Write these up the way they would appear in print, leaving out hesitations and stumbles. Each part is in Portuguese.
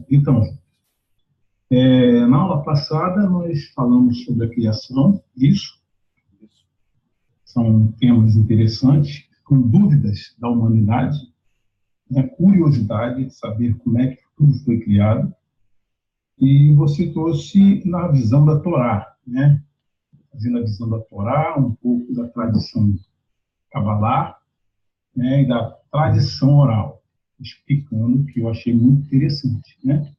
Então, na aula passada nós falamos sobre a criação, isso, são temas interessantes, com dúvidas da humanidade, né, curiosidade de saber como é que tudo foi criado, e você trouxe na visão da Torá, né, fazendo a visão da Torá, um pouco da tradição cabalá, né, e da tradição oral, explicando, que eu achei muito interessante, né?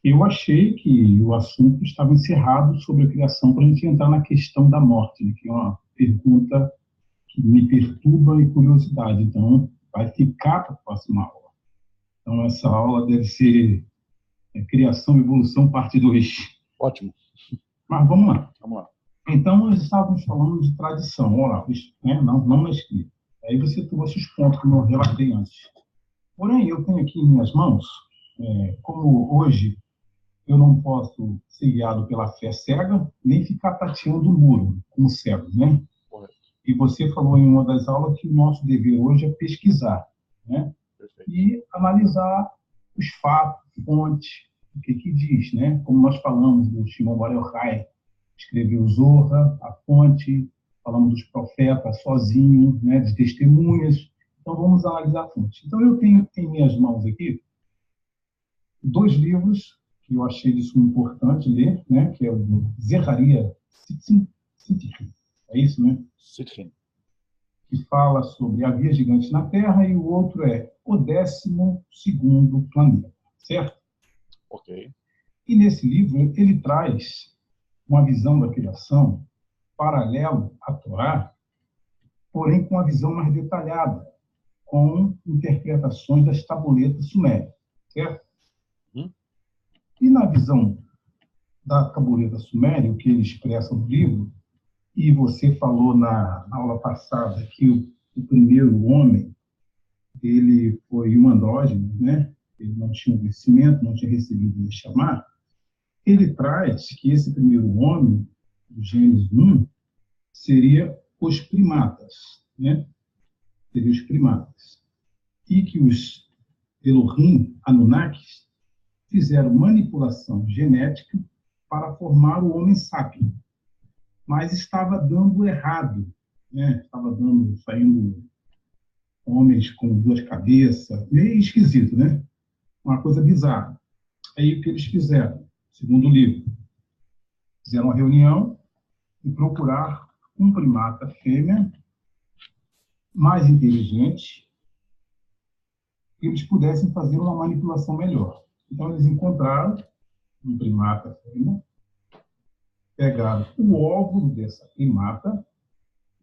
Eu achei que o assunto estava encerrado sobre a criação, para a gente entrar na questão da morte, né, que é uma pergunta que me perturba e curiosidade. Então, vai ficar para a próxima aula. Então, essa aula deve ser Criação e Evolução, parte 2. Ótimo. Mas vamos lá. Vamos lá. Então, nós estávamos falando de tradição oral, né, não na escrita. Aí você trouxe os pontos que eu relatei antes. Porém, eu tenho aqui em minhas mãos, como hoje eu não posso ser guiado pela fé cega, nem ficar tateando o muro, como cego, né? Correto. E você falou em uma das aulas que o nosso dever hoje é pesquisar, né? Perfeito. E analisar os fatos, fontes, o que diz, né? Como nós falamos do Shimon Bar Yochai, escreveu Zorra, a fonte, falamos dos profetas sozinho, né? De testemunhas. Então, vamos analisar a fonte. Então, eu tenho em minhas mãos aqui 2 livros que eu achei isso importante ler, né? Que é o Zecharia Sitchin, é isso, né? Sitchin. Que fala sobre a via gigante na Terra, e o outro é o 12º planeta, certo? Ok. E nesse livro ele traz uma visão da criação paralelo à Torá, porém com uma visão mais detalhada, com interpretações das tabuletas sumérias, certo? E na visão da tabuleta suméria, o que ele expressa no livro, e você falou na aula passada que o primeiro homem, ele foi um andrógeno, né? Ele não tinha um conhecimento, não tinha recebido o chamar. Ele traz que esse primeiro homem, do Gênesis 1, seria os primatas, né? Seria os primatas. E que os Elohim, Anunnakis, fizeram manipulação genética para formar o homem sábio, mas estava dando errado, né? Estava saindo homens com 2 cabeças, meio esquisito, né? Uma coisa bizarra. Aí o que eles fizeram, segundo o livro, fizeram uma reunião e procurar um primata fêmea mais inteligente, que eles pudessem fazer uma manipulação melhor. Então eles encontraram um primata fêmea, pegaram o óvulo dessa primata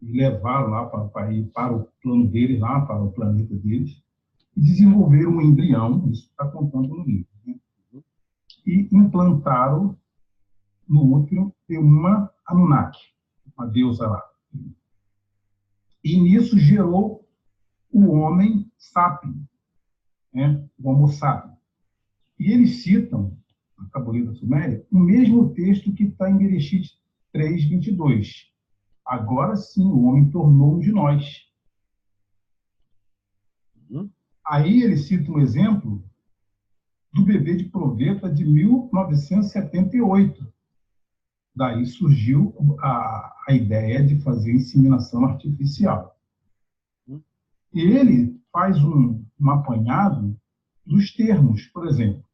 e levaram lá para ir para o plano deles, lá para o planeta deles, e desenvolveram um embrião, isso está contando no livro, né? E implantaram no útero de uma Anunnaki, uma deusa lá. E nisso gerou o homem sápio, né? O Homo sapiens. E eles citam, na Tabuleta Suméria, o mesmo texto que está em Bereshit 3:22. Agora sim, o homem tornou um de nós. Aí ele cita um exemplo do bebê de proveta de 1978. Daí surgiu a ideia de fazer inseminação artificial. E ele faz um apanhado dos termos. Por exemplo,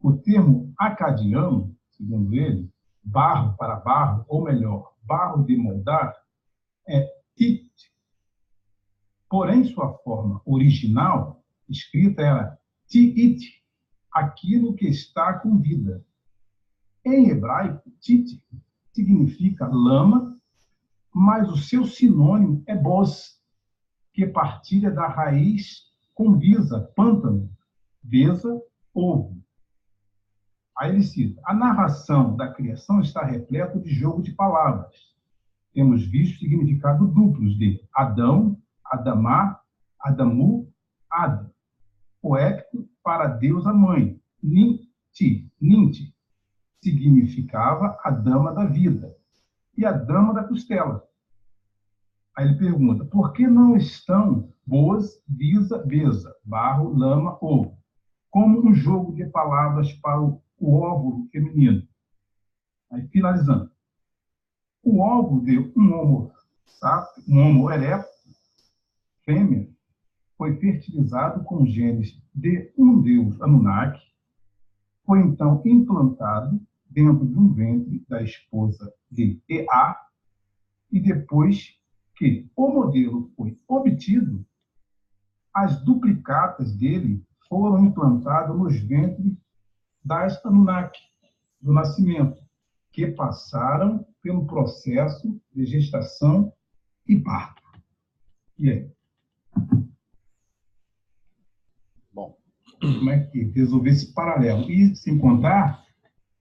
o termo acadiano, segundo ele, barro para barro, ou melhor, barro de moldar, é it. Porém, sua forma original, escrita, era ti-it, aquilo que está com vida. Em hebraico, tit significa lama, mas o seu sinônimo é boz, que partilha da raiz com bisa, pântano, besa, ovo. Aí ele cita, a narração da criação está repleta de jogo de palavras. Temos visto significado duplos de Adão, Adamá, Adamu, Ada. Poético para Deus a mãe. Ninti significava a dama da vida e a dama da costela. Aí ele pergunta, por que não estão boas, bisa, besa, barro, lama, ovo? como um jogo de palavras para o óvulo feminino. Aí, finalizando. O óvulo de um homo erectus, fêmea, foi fertilizado com genes de um deus Anunnaki, foi então implantado dentro do ventre da esposa de Ea, e depois que o modelo foi obtido, as duplicatas dele foram implantadas nos ventres das Anunnaki, do nascimento, que passaram pelo processo de gestação e parto. E aí? Bom. Como é que resolver esse paralelo? E, sem contar,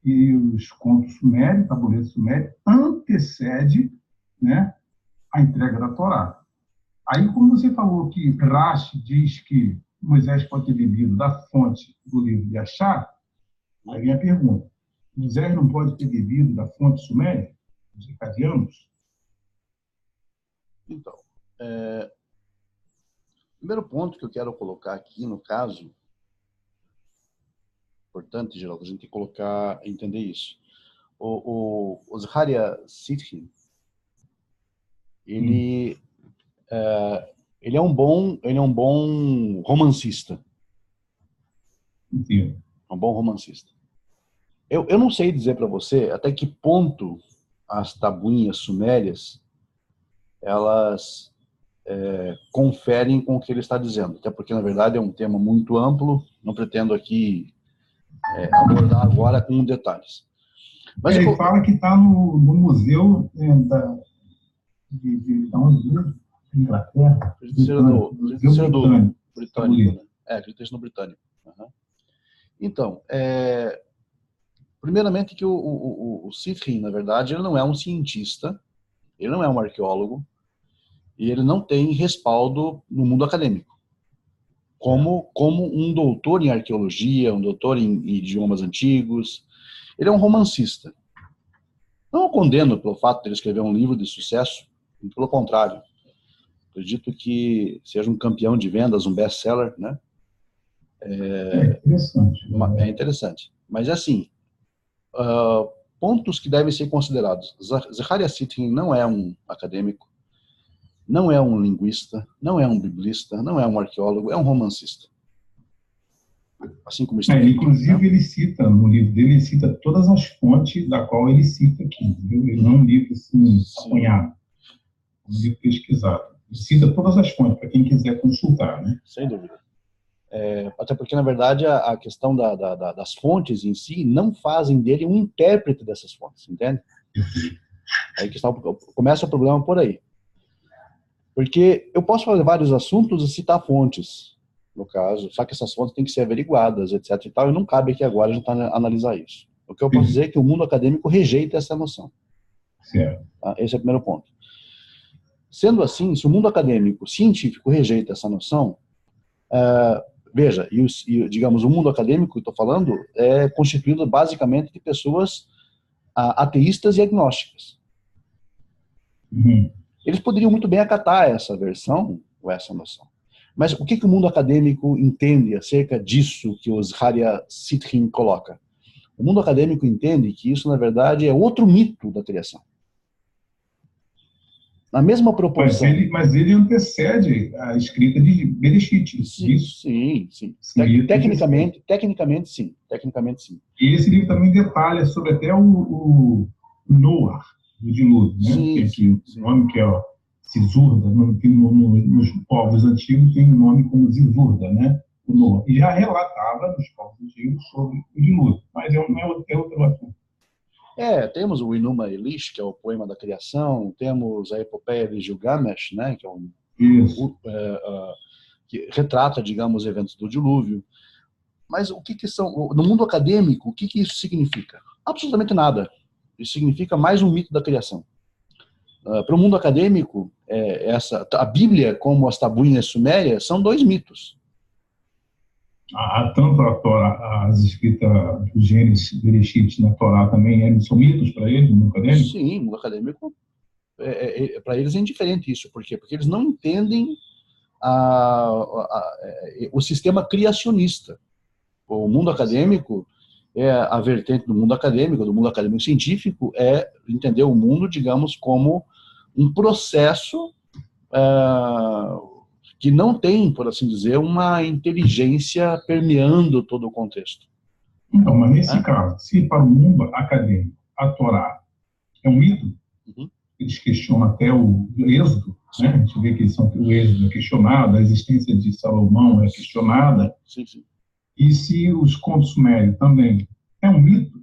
que os contos sumérios, tabuleiro sumério, antecede, né, a entrega da Torá. Aí, como você falou que Rashi diz que Moisés pode ter bebido da fonte do livro de Achá, aí vem a pergunta. Moisés não pode ter bebido da fonte suméria, dos acadianos? Então, primeiro ponto que eu quero colocar aqui, no caso, importante, Geraldo, a gente colocar, entender isso. O Zecharia Sitchin, ele é um bom romancista. Sim. É um bom romancista. Eu não sei dizer para você até que ponto as tabuinhas sumérias elas conferem com o que ele está dizendo. Até porque, na verdade, é um tema muito amplo. Não pretendo aqui abordar agora com detalhes. Mas ele fala que está no museu da onde? Inglaterra? Britânico. Britânico, né? Acredito que no britânico. Uhum. Então, primeiramente que o Sitchin, na verdade, ele não é um cientista, ele não é um arqueólogo, e ele não tem respaldo no mundo acadêmico. Como um doutor em arqueologia, um doutor em idiomas antigos. Ele é um romancista. Não o condeno pelo fato de ele escrever um livro de sucesso, pelo contrário. Acredito que seja um campeão de vendas, um best-seller, né? Interessante. É interessante. Mas, assim, pontos que devem ser considerados. Zecharia Sitchin não é um acadêmico, não é um linguista, não é um biblista, não é um arqueólogo, é um romancista. Assim como inclusive, né? Ele cita, no livro dele, ele cita todas as fontes da qual ele cita aqui. Entendeu? Ele não é um livro assim, apanhado, é um livro pesquisado. Ele cita todas as fontes, para quem quiser consultar. Né? Sem dúvida. Até porque, na verdade, a questão das fontes em si não fazem dele um intérprete dessas fontes, entende? Aí que começa o problema por aí. Porque eu posso fazer vários assuntos e citar fontes, no caso, só que essas fontes têm que ser averiguadas, etc. e tal, e não cabe aqui agora a gente analisar isso. O que eu posso dizer é que o mundo acadêmico rejeita essa noção. Certo. Tá? Esse é o primeiro ponto. Sendo assim, se o mundo acadêmico, científico, rejeita essa noção, veja, digamos, o mundo acadêmico que estou falando é constituído basicamente de pessoas ateístas e agnósticas. Uhum. Eles poderiam muito bem acatar essa versão, ou essa noção. Mas o que o mundo acadêmico entende acerca disso que o Zecharia Sitchin coloca? O mundo acadêmico entende que isso, na verdade, é outro mito da criação. Na mesma proporção. Mas ele antecede a escrita de Bereshit. Sim. Tecnicamente, sim. E esse livro também detalha sobre até o Noah, do dilúvio, né? Sim. O nome que é Zizurda, nos povos antigos tem um nome como Zizurda, né? O Noah. E já relatava nos povos antigos sobre o dilúvio, mas é outro assunto. Temos o Enuma Elish, que é o poema da criação, temos a epopeia de Gilgamesh, né, que é que retrata, digamos, eventos do dilúvio. Mas o que são, no mundo acadêmico, o que isso significa? Absolutamente nada. Isso significa mais um mito da criação. Para o mundo acadêmico, a Bíblia, como as tabuinhas sumérias, são dois mitos. Tanto a Torá, as escritas do Gênesis, Bereshit na Torá também são mitos para eles, no mundo acadêmico? Sim, no mundo acadêmico, para eles é indiferente isso. Por quê? Porque eles não entendem o sistema criacionista. O mundo acadêmico é a vertente do mundo acadêmico científico, é entender o mundo, digamos, como um processo que não tem, por assim dizer, uma inteligência permeando todo o contexto. Então, mas nesse caso, se para o mundo acadêmico a Torá é um mito, eles questionam até o Êxodo, né? A gente vê que o Êxodo é questionado, a existência de Salomão é questionada, sim, sim. E se os contos sumérios também é um mito,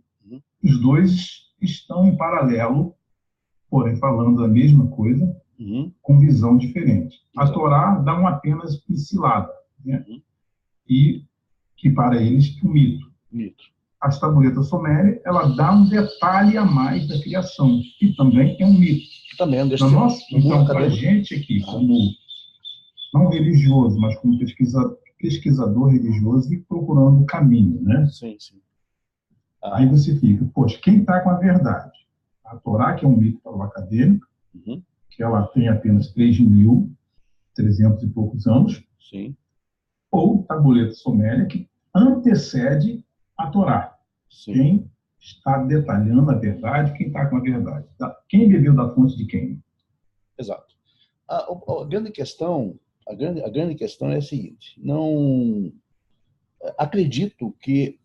os dois estão em paralelo, porém falando da mesma coisa, com visão diferente. A Torá dá uma apenas pincelada, né? E que para eles é um mito. As tabuletas sumérias, ela dá um detalhe a mais da criação, que também é um mito. Também é um então, para a gente aqui, como não religioso, mas como pesquisador religioso e procurando o caminho, né? Sim, sim. Aí você fica, poxa, quem está com a verdade? A Torá, que é um mito para o acadêmico, que ela tem apenas 3.300 e poucos anos, sim. Ou tabuleta suméria, que antecede a Torá. Sim. Quem está detalhando a verdade, quem está com a verdade. Quem bebeu da fonte de quem? Exato. A grande questão é a seguinte: não acredito que,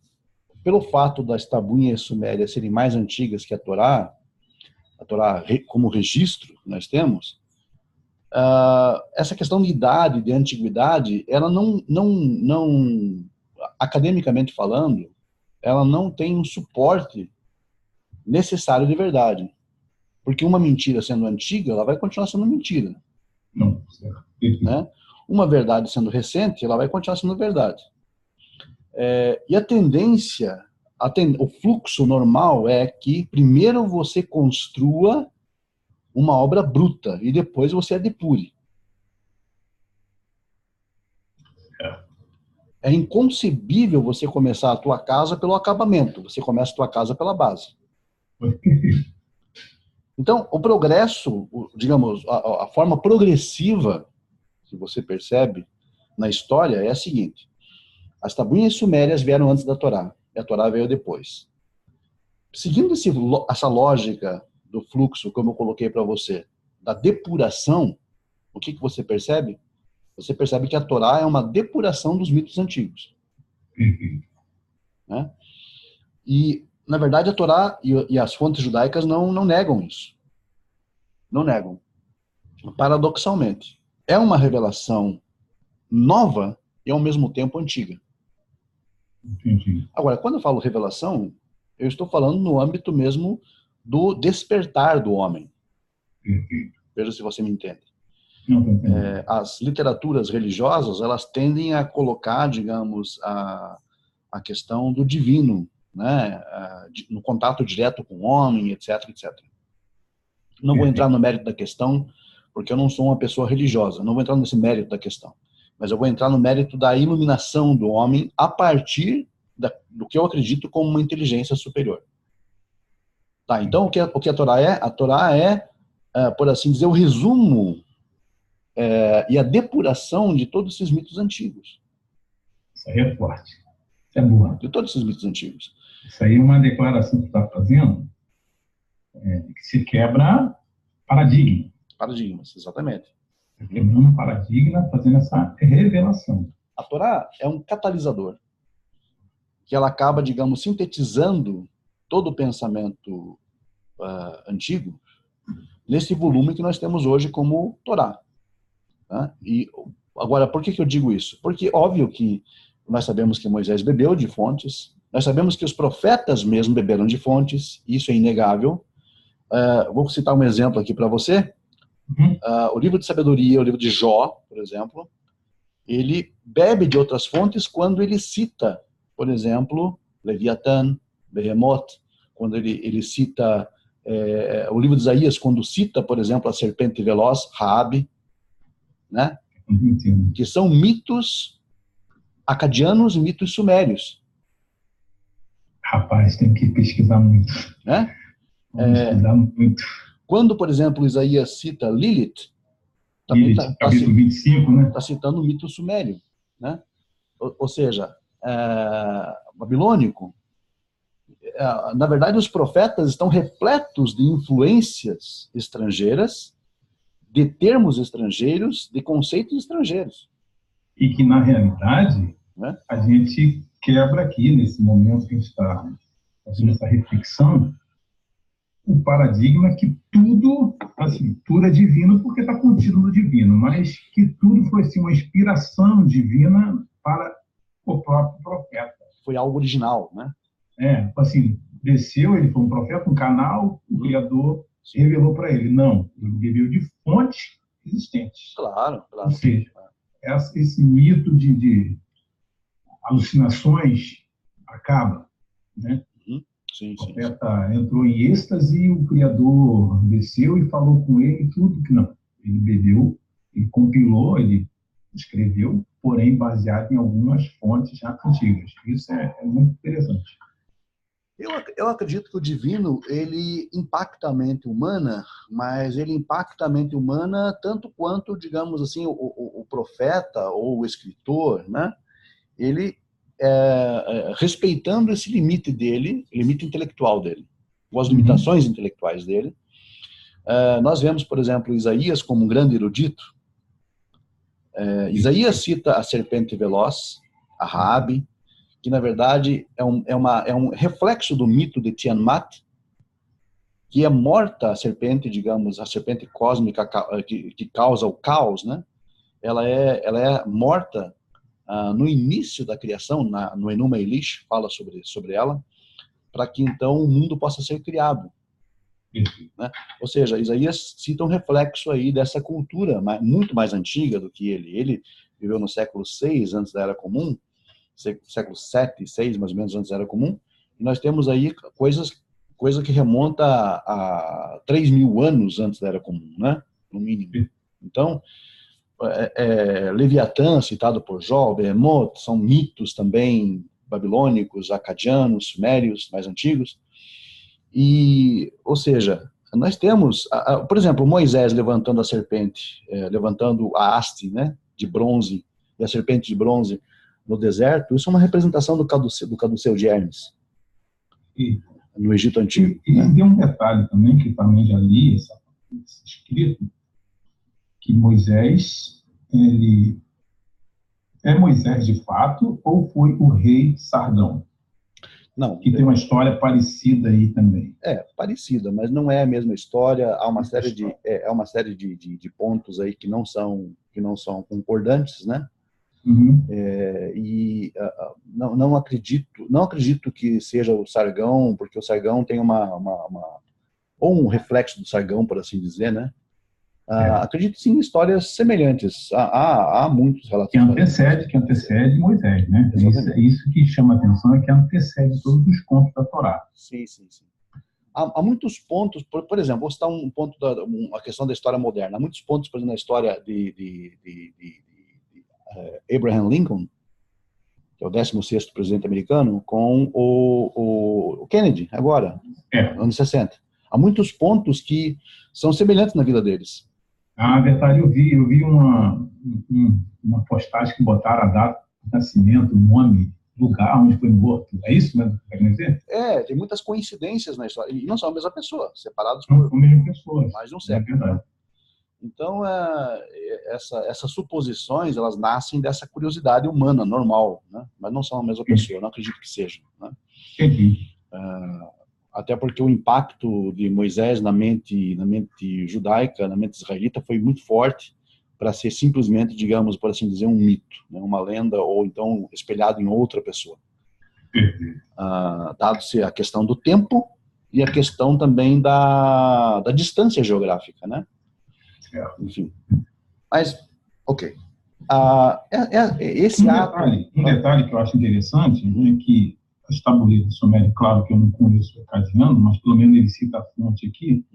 pelo fato das tabuinhas sumérias serem mais antigas que a Torá como registro que nós temos, essa questão de idade, de antiguidade, ela não, academicamente falando, ela não tem um suporte necessário de verdade. Porque uma mentira sendo antiga, ela vai continuar sendo mentira. Não, certo. Né? Uma verdade sendo recente, ela vai continuar sendo verdade. E a tendência, o fluxo normal é que primeiro você construa uma obra bruta e depois você a depure. É inconcebível você começar a tua casa pelo acabamento, você começa a tua casa pela base. Então, o progresso, digamos, a forma progressiva que você percebe na história é a seguinte: as tabuinhas sumérias vieram antes da Torá, e a Torá veio depois. Seguindo essa lógica do fluxo, como eu coloquei para você, da depuração, o que você percebe? Você percebe que a Torá é uma depuração dos mitos antigos. Né? E, na verdade, a Torá e as fontes judaicas não negam isso. Não negam. Paradoxalmente, é uma revelação nova e, ao mesmo tempo, antiga. Entendi. Agora, quando eu falo revelação, eu estou falando no âmbito mesmo do despertar do homem. Veja se você me entende. As literaturas religiosas, elas tendem a colocar, digamos, a questão do divino, né, no contato direto com o homem, etc, etc. Não vou entrar no mérito da questão, porque eu não sou uma pessoa religiosa, não vou entrar nesse mérito da questão, mas eu vou entrar no mérito da iluminação do homem a partir do que eu acredito como uma inteligência superior. Tá, então, o que a Torá é? A Torá é, por assim dizer, o resumo e a depuração de todos esses mitos antigos. Isso aí é forte. Isso é boa. De todos esses mitos antigos. Isso aí é uma declaração que você está fazendo que se quebra paradigma. Paradigmas, exatamente. Quebrando um paradigma, fazendo essa revelação. A Torá é um catalisador, que ela acaba, digamos, sintetizando todo o pensamento antigo nesse volume que nós temos hoje como Torá. Tá? E agora, por que eu digo isso? Porque, óbvio que nós sabemos que Moisés bebeu de fontes, nós sabemos que os profetas mesmo beberam de fontes, isso é inegável. Vou citar um exemplo aqui para você. O livro de sabedoria, o livro de Jó, por exemplo, ele bebe de outras fontes quando ele cita, por exemplo, Leviatã, Behemoth, quando ele cita o livro de Isaías, quando cita, por exemplo, a serpente veloz, Raabe, né? Que são mitos acadianos e mitos sumérios. Rapaz, tem que pesquisar muito. Né? Pesquisar muito. Quando, por exemplo, Isaías cita Lilith, também capítulo 25, né? Está citando o mito sumério. Né? Ou seja, babilônico, na verdade, os profetas estão repletos de influências estrangeiras, de termos estrangeiros, de conceitos estrangeiros. E que, na realidade, né? A gente quebra aqui, nesse momento que a gente está fazendo essa reflexão, o paradigma que tudo, assim, tudo é divino porque está contido no divino, mas que tudo foi assim, uma inspiração divina para o próprio profeta. Foi algo original, né? Assim, desceu, ele foi um profeta, um canal, o Criador revelou para ele. Não, ele bebeu de fontes existentes. Claro. Ou seja, esse mito de alucinações acaba, né? Sim, o profeta entrou em êxtase e o Criador desceu e falou com ele tudo que não. Ele bebeu, ele compilou, ele escreveu, porém baseado em algumas fontes já antigas. Isso é muito interessante. Eu acredito que o divino, ele impacta a mente humana, mas ele impacta a mente humana tanto quanto, digamos assim, o profeta ou o escritor, né? Ele, respeitando esse limite dele, limite intelectual dele, ou as limitações intelectuais dele. Nós vemos, por exemplo, Isaías como um grande erudito. Isaías cita a serpente veloz, a Raabe, que na verdade é um reflexo do mito de Tiamat, que é morta a serpente, digamos, a serpente cósmica que causa o caos, né? Ela é morta no início da criação, no Enuma Elish, fala sobre ela, para que então o mundo possa ser criado. Né? Ou seja, Isaías cita um reflexo aí dessa cultura muito mais antiga do que ele. Ele viveu no século 6 antes da Era Comum, século 7, 6 mais ou menos antes da Era Comum, e nós temos aí coisa que remonta a 3.000 anos antes da Era Comum, né? No mínimo. Então, Leviatã, citado por Jó, Behemoth, são mitos também babilônicos, acadianos, sumérios, mais antigos. E, ou seja, nós temos, por exemplo, Moisés levantando a serpente, levantando a haste, né, de bronze, e a serpente de bronze no deserto, isso é uma representação do caduceu de Hermes, no Egito Antigo. E tem um detalhe também, que também já li esse escrito, que Moisés, ele é Moisés de fato ou foi o rei Sargão? Não. Que tem uma história parecida aí também. Parecida, mas não é a mesma história. Há uma série de pontos aí que não são concordantes, né? Não acredito que seja o Sargão, porque o Sargão tem ou um reflexo do Sargão, por assim dizer, né? Acredito sim em histórias semelhantes. Há muitos relatos. Que antecede Moisés, né? Isso que chama a atenção, é que antecede todos os contos da Torá. Sim. Há muitos pontos, por exemplo, vou citar um ponto a questão da história moderna. Há muitos pontos, por exemplo, na história de Abraham Lincoln, que é o 16º presidente americano, com o Kennedy, agora, anos 60. Há muitos pontos que são semelhantes na vida deles. Verdade, eu vi uma postagem que botaram a data de nascimento, o nome, lugar onde foi morto. É isso mesmo que quer dizer? Tem muitas coincidências na história. E não são a mesma pessoa, separados por a mesma pessoa. Mais de um século. Verdade. Então, essas suposições, elas nascem dessa curiosidade humana, normal, né? Mas não são a mesma pessoa, eu não acredito que sejam. Né? Até porque o impacto de Moisés na mente judaica, na mente israelita, foi muito forte para ser simplesmente, digamos, por assim dizer, um mito, né? Uma lenda, ou então espelhado em outra pessoa. Dado-se a questão do tempo e a questão também da distância geográfica, né? Enfim. Mas, ok. Esse um detalhe que eu acho interessante é que as tabuletas sumérias, claro que eu não conheço o acadiano, mas pelo menos ele cita a fonte aqui,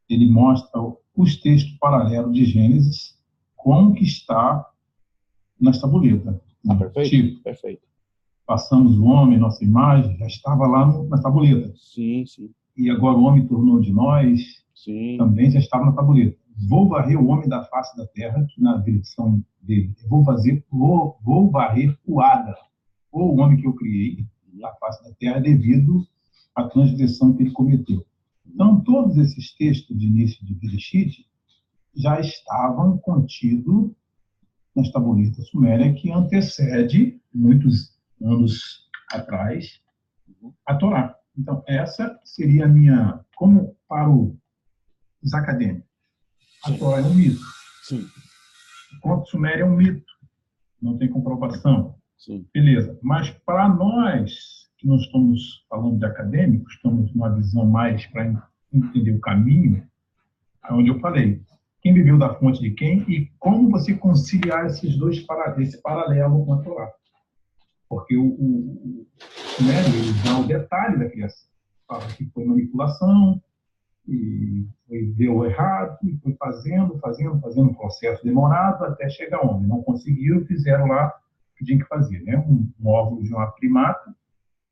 ele mostra os textos paralelos de Gênesis, como que está nas tabuletas. Perfeito, perfeito. Passamos o homem, nossa imagem, já estava lá nas tabuletas. Sim. E agora o homem tornou de nós, também já estava na tabuleta. Vou varrer o homem da face da terra, que na versão dele, vou varrer o Ada, ou o homem que eu criei na face da terra devido à transgressão que ele cometeu. Então, todos esses textos de início de Bereshit já estavam contidos nas tabuletas suméria que antecede, muitos anos atrás, a Torá. Então, essa seria a minha... Como para os acadêmicos, a Torá é um mito. Sim. O conto sumério é um mito. Não tem comprovação. Sim. Beleza. Mas para nós, que não estamos falando de acadêmicos, estamos numa visão mais para entender o caminho, é onde eu falei. Quem bebeu da fonte de quem e como você conciliar esses dois, esse paralelo com a Torá. Porque o sumério, ele dá o detalhe da criação. Fala que foi manipulação, e deu errado, e foi fazendo um processo demorado até chegar ao homem. Não conseguiram, fizeram lá o que tinha que fazer, né? Um óvulo de uma primata,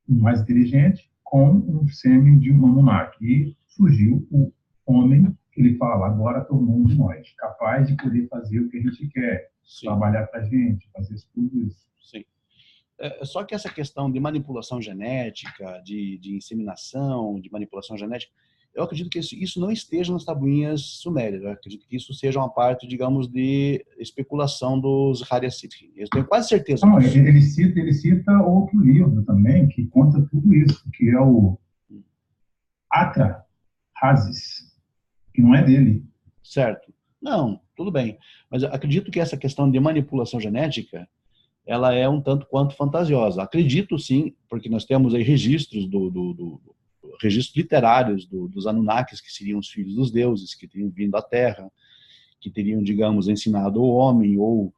um mais inteligente, com um sêmen de um Anunnaki. E surgiu o homem, que ele fala, agora tornou um de nós, capaz de poder fazer o que a gente quer, sim, trabalhar para a gente, fazer tudo isso. Sim. Só que essa questão de manipulação genética, de inseminação, de manipulação genética, eu acredito que isso não esteja nas tabuinhas sumérias. Eu acredito que isso seja uma parte, digamos, de especulação dos Haria Sitchin. Eu tenho quase certeza não, disso. Ele cita outro livro também que conta tudo isso, que é o Atra Hazes, que não é dele. Certo. Não, tudo bem. Mas eu acredito que essa questão de manipulação genética, ela é um tanto quanto fantasiosa. Acredito sim, porque nós temos aí registros registros literários dos Anunnakis, que seriam os filhos dos deuses, que teriam vindo à Terra, que teriam, digamos, ensinado o homem, ou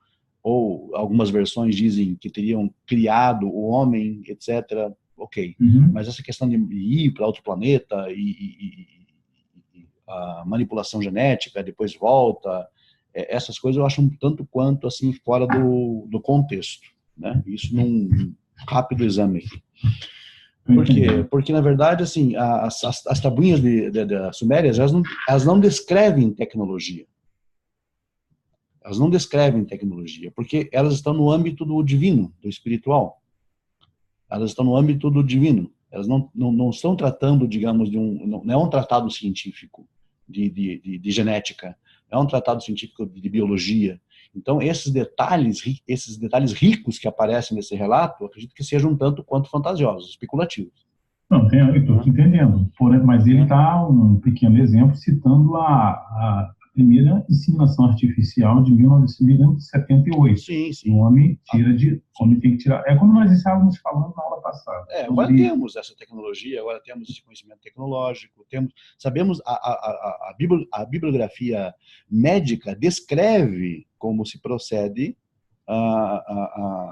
algumas versões dizem que teriam criado o homem, etc. Ok. Mas essa questão de ir para outro planeta e a manipulação genética, depois volta, essas coisas eu acho um tanto quanto assim fora do contexto, né? Isso num rápido exame aqui. Por quê? Porque, na verdade, assim, as tabuinhas de sumérias, elas não descrevem tecnologia. Elas não descrevem tecnologia, porque elas estão no âmbito do divino, do espiritual. Elas estão no âmbito do divino. Elas não estão tratando, digamos, não é um tratado científico de genética, é um tratado científico de biologia. Então, esses detalhes ricos que aparecem nesse relato, acredito que sejam um tanto quanto fantasiosos, especulativos. Não, eu estou entendendo. Mas ele está, um pequeno exemplo, citando a primeira inseminação artificial de 1978. Sim. O homem tem que tirar. É como nós estávamos falando na aula passada. Agora temos essa tecnologia, agora temos esse conhecimento tecnológico, sabemos a bibliografia médica descreve como se procede,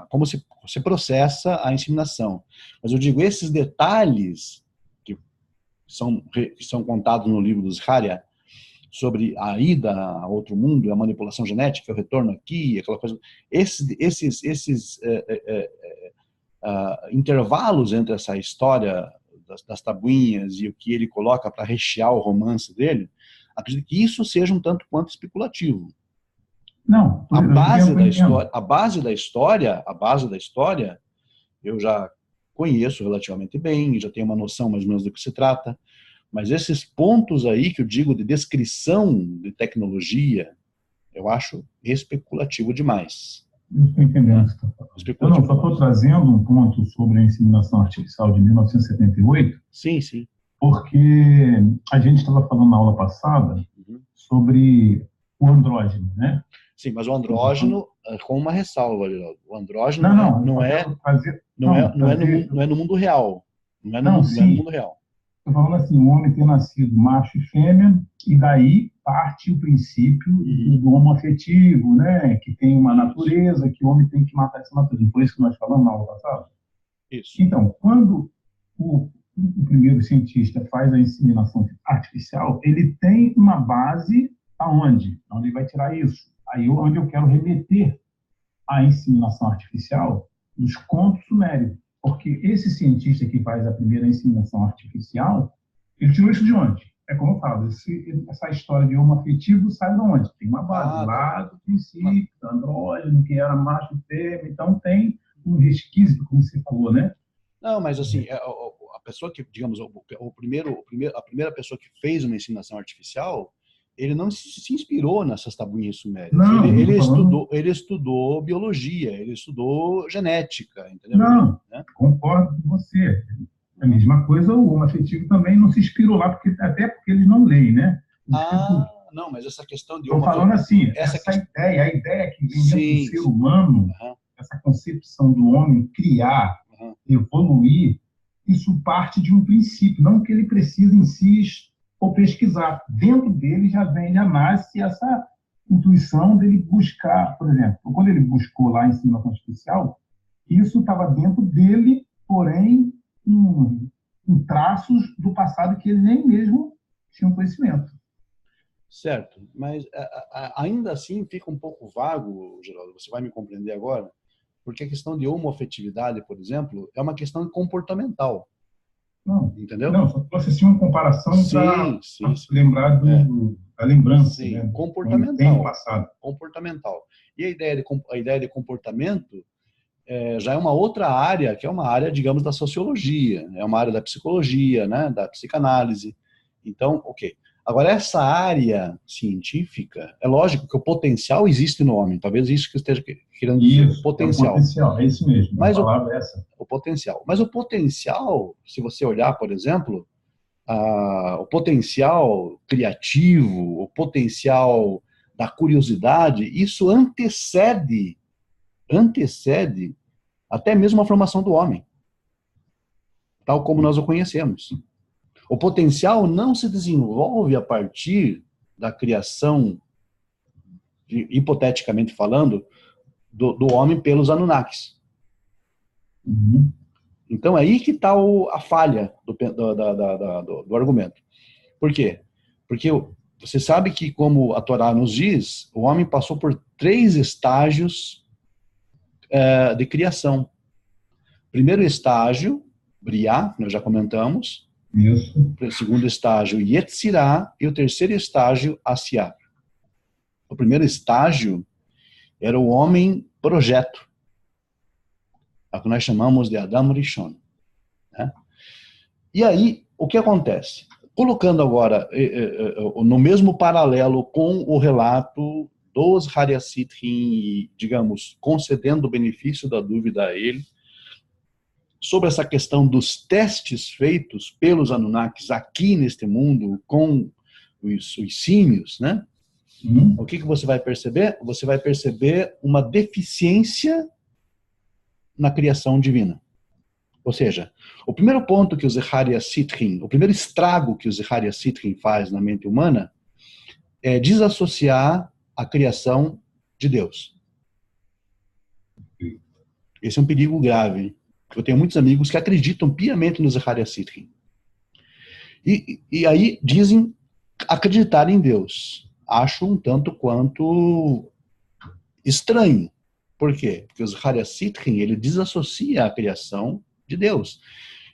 como se processa a inseminação. Mas eu digo, esses detalhes que são contados no livro dos Haria, sobre a ida a outro mundo, a manipulação genética, o retorno aqui, aquela coisa. Esses intervalos entre essa história das tabuinhas e o que ele coloca para rechear o romance dele, acredito que isso seja um tanto quanto especulativo. Não, a base da história, eu já conheço relativamente bem, já tenho uma noção mais ou menos do que se trata. Mas esses pontos aí que eu digo de descrição de tecnologia, eu acho especulativo demais. Não estou entendendo. Eu só estou trazendo um ponto sobre a inseminação artificial de 1978. Sim. Porque a gente estava falando na aula passada sobre o andrógeno, né? Sim, mas o andrógeno com uma ressalva, Geraldo. O andrógeno não é no mundo real. Não é no mundo real. Estou falando assim, o homem ter nascido macho e fêmea, e daí parte o princípio do homo afetivo, né? Que tem uma natureza, que o homem tem que matar essa natureza. Por isso que nós falamos na aula passada? Isso. Então, quando o primeiro cientista faz a inseminação artificial, ele tem uma base aonde? Onde ele vai tirar isso? Aí onde eu quero remeter a inseminação artificial dos contos sumérios. Porque esse cientista que faz a primeira inseminação artificial, ele tirou isso de onde? É como eu falo, essa história de homo afetivo sai de onde? Tem uma base lá do princípio, andrógeno, que era macho e fêmea, então tem um resquício, como você falou, né? Não, mas assim, a pessoa que, digamos, a primeira pessoa que fez uma inseminação artificial, ele não se inspirou nessas tabuinhas sumérias. Não, não tô falando... Ele estudou biologia, ele estudou genética, entendeu? Não, Né? concordo com você. A mesma coisa, o homoafetivo também não se inspirou lá, até porque eles não leem, né? Não, mas essa questão de Estou falando assim, a ideia que vem dentro do ser humano, essa concepção do homem criar, evoluir, isso parte de um princípio, não que ele precise em si ou pesquisar. Dentro dele já nasce essa intuição dele buscar, por exemplo, quando ele buscou lá em inseminação artificial, isso estava dentro dele, porém, em traços do passado que ele nem mesmo tinha um conhecimento. Certo, mas ainda assim fica um pouco vago, Geraldo, você vai me compreender agora, porque a questão de homoafetividade, por exemplo, é uma questão comportamental. Não, entendeu? Não, só trouxe assim uma comparação para lembrar da lembrança. Sim, né? comportamental. Comportamental. E a ideia de comportamento já é uma outra área, que é uma área, digamos, da sociologia, é uma área da psicologia, né, da psicanálise. Então, ok. Agora, essa área científica, é lógico que o potencial existe no homem, talvez isso que eu esteja querendo dizer, o potencial. É o potencial, é isso mesmo, mas a palavra é essa. O potencial. Mas o potencial, se você olhar, por exemplo, o potencial criativo, o potencial da curiosidade, isso antecede até mesmo a formação do homem, tal como nós o conhecemos. O potencial não se desenvolve a partir da criação, hipoteticamente falando, do homem pelos Anunnakis. Uhum. Então, aí que está a falha do argumento. Por quê? Porque você sabe que, como a Torá nos diz, o homem passou por 3 estágios de criação. Primeiro estágio, Briá, nós já comentamos. Isso. O segundo estágio, Yetzirá, e o terceiro estágio, Asiá. O primeiro estágio era o homem projeto, a que nós chamamos de Adam Rishon. Né? E aí, o que acontece? Colocando agora no mesmo paralelo com o relato dos Hariasitrim, digamos, concedendo o benefício da dúvida a ele, sobre essa questão dos testes feitos pelos Anunnakis aqui neste mundo com os símios, né? O que você vai perceber? Você vai perceber uma deficiência na criação divina. Ou seja, o primeiro ponto que o Zecharia Sitchin, o primeiro estrago que o Zecharia Sitchin faz na mente humana é desassociar a criação de Deus. Esse é um perigo grave. Eu tenho muitos amigos que acreditam piamente no Zecharia Sitchin. E aí dizem acreditar em Deus. Acho um tanto quanto estranho. Por quê? Porque o Zecharia Sitchin, ele desassocia a criação de Deus.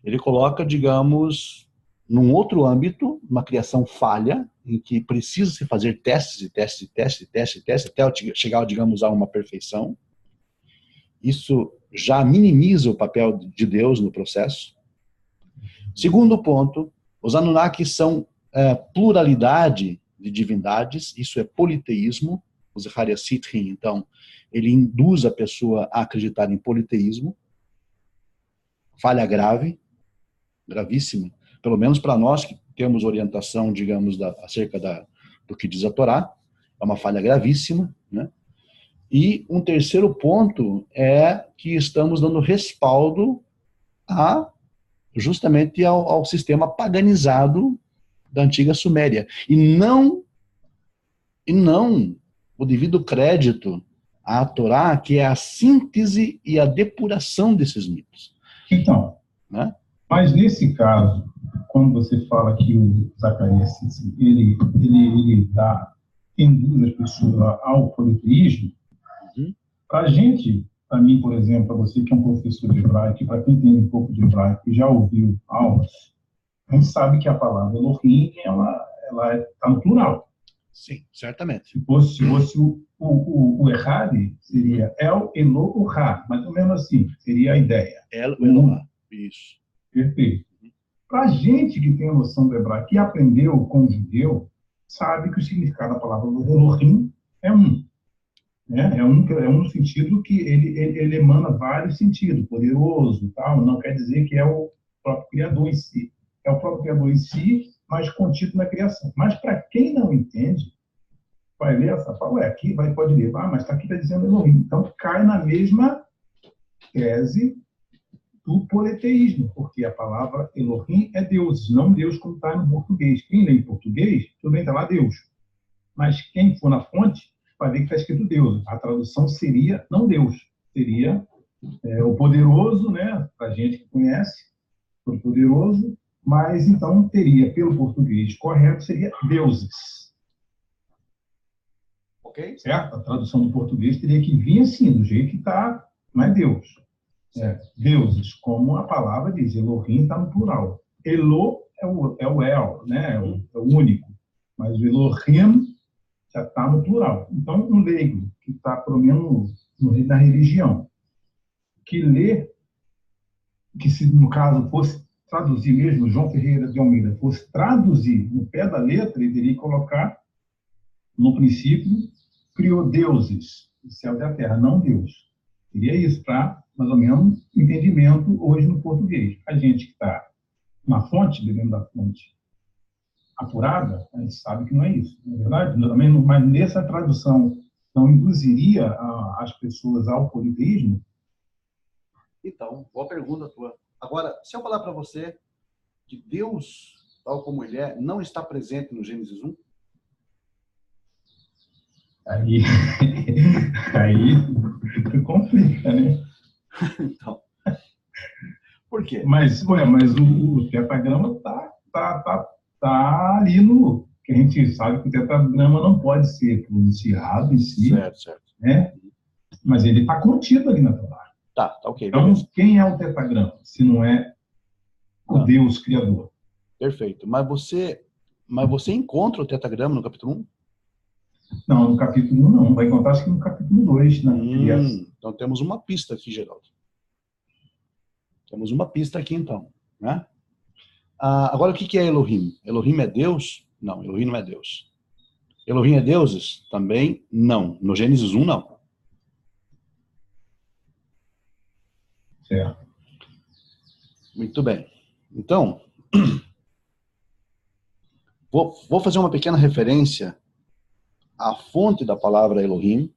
Ele coloca, digamos, num outro âmbito, uma criação falha, em que precisa se fazer testes até chegar, digamos, a uma perfeição. Isso já minimiza o papel de Deus no processo. Segundo ponto, os Anunnakis são pluralidade de divindades, isso é politeísmo. O Zecharia Sitchin, então, ele induz a pessoa a acreditar em politeísmo. Falha grave, gravíssima, pelo menos para nós que temos orientação, digamos, acerca do que diz a Torá, é uma falha gravíssima, né? E um terceiro ponto é que estamos dando respaldo justamente ao sistema paganizado da antiga Suméria. E não o devido crédito à Torá, que é a síntese e a depuração desses mitos. Então, né? Mas nesse caso, quando você fala que o Zacarias ele induz as pessoas ao politeísmo, para a gente, para mim, por exemplo, para você que é um professor de hebraico, para quem entende um pouco de hebraico e já ouviu aulas, a gente sabe que a palavra Elohim, ela está no plural. Sim, certamente. Se fosse o Erradi, seria El Elohá, mais ou menos assim, seria a ideia. El Elohá, isso. Perfeito. Para a gente que tem a noção do hebraico, que aprendeu com o judeu, sabe que o significado da palavra Elohim é um. Né? É um sentido que ele emana vários sentidos, poderoso, tal, não quer dizer que é o próprio Criador em si. É o próprio Criador em si, mas contido na criação. Mas para quem não entende, vai ler essa palavra, aqui pode ler, mas aqui está dizendo Elohim. Então cai na mesma tese do politeísmo, porque a palavra Elohim é Deus, não Deus como está no português. Quem lê em português, tudo bem, está lá Deus. Mas quem for na fonte, vai ver que está escrito Deus. A tradução seria não Deus, seria o poderoso, né? Para a gente que conhece, o poderoso, mas então teria, pelo português correto, seria deuses. Ok? Certo? A tradução do português teria que vir assim, do jeito que está, não é Deus. Deuses, como a palavra diz, Elohim está no plural. Elo é o El, né? É o único. Mas o Elohim já está no plural. Então, um leigo que está, pelo menos, na religião, que lê, que se no caso fosse traduzir mesmo, João Ferreira de Almeida, fosse traduzir no pé da letra, ele teria que colocar, no princípio, criou deuses, o céu e a terra, não Deus. Seria isso, para, mais ou menos, entendimento hoje no português. A gente que está na fonte, bebendo da fonte apurada, a gente sabe que não é isso, não é verdade? Também, mas nessa tradução não induziria as pessoas ao politeísmo? Então, boa pergunta tua. Agora, se eu falar para você que Deus, tal como ele é, não está presente no Gênesis 1? Aí complica, né? Então, por quê? Mas o tetagrama tá ali no... que a gente sabe que o tetagrama não pode ser pronunciado em si, Certo. né? Mas ele está contido ali na Torá. Tá, ok, então, beleza. Quem é o tetagrama, se não é o Deus Criador? Perfeito. Mas você encontra o tetagrama no capítulo 1? Não, no capítulo 1 não. Vai encontrar acho que no capítulo 2, né? Então temos uma pista aqui, Geraldo. Temos uma pista aqui, então. Né? Agora, o que é Elohim? Elohim é Deus? Não, Elohim não é Deus. Elohim é deuses? Também não. No Gênesis 1, não. Certo. Muito bem. Então, vou fazer uma pequena referência à fonte da palavra Elohim,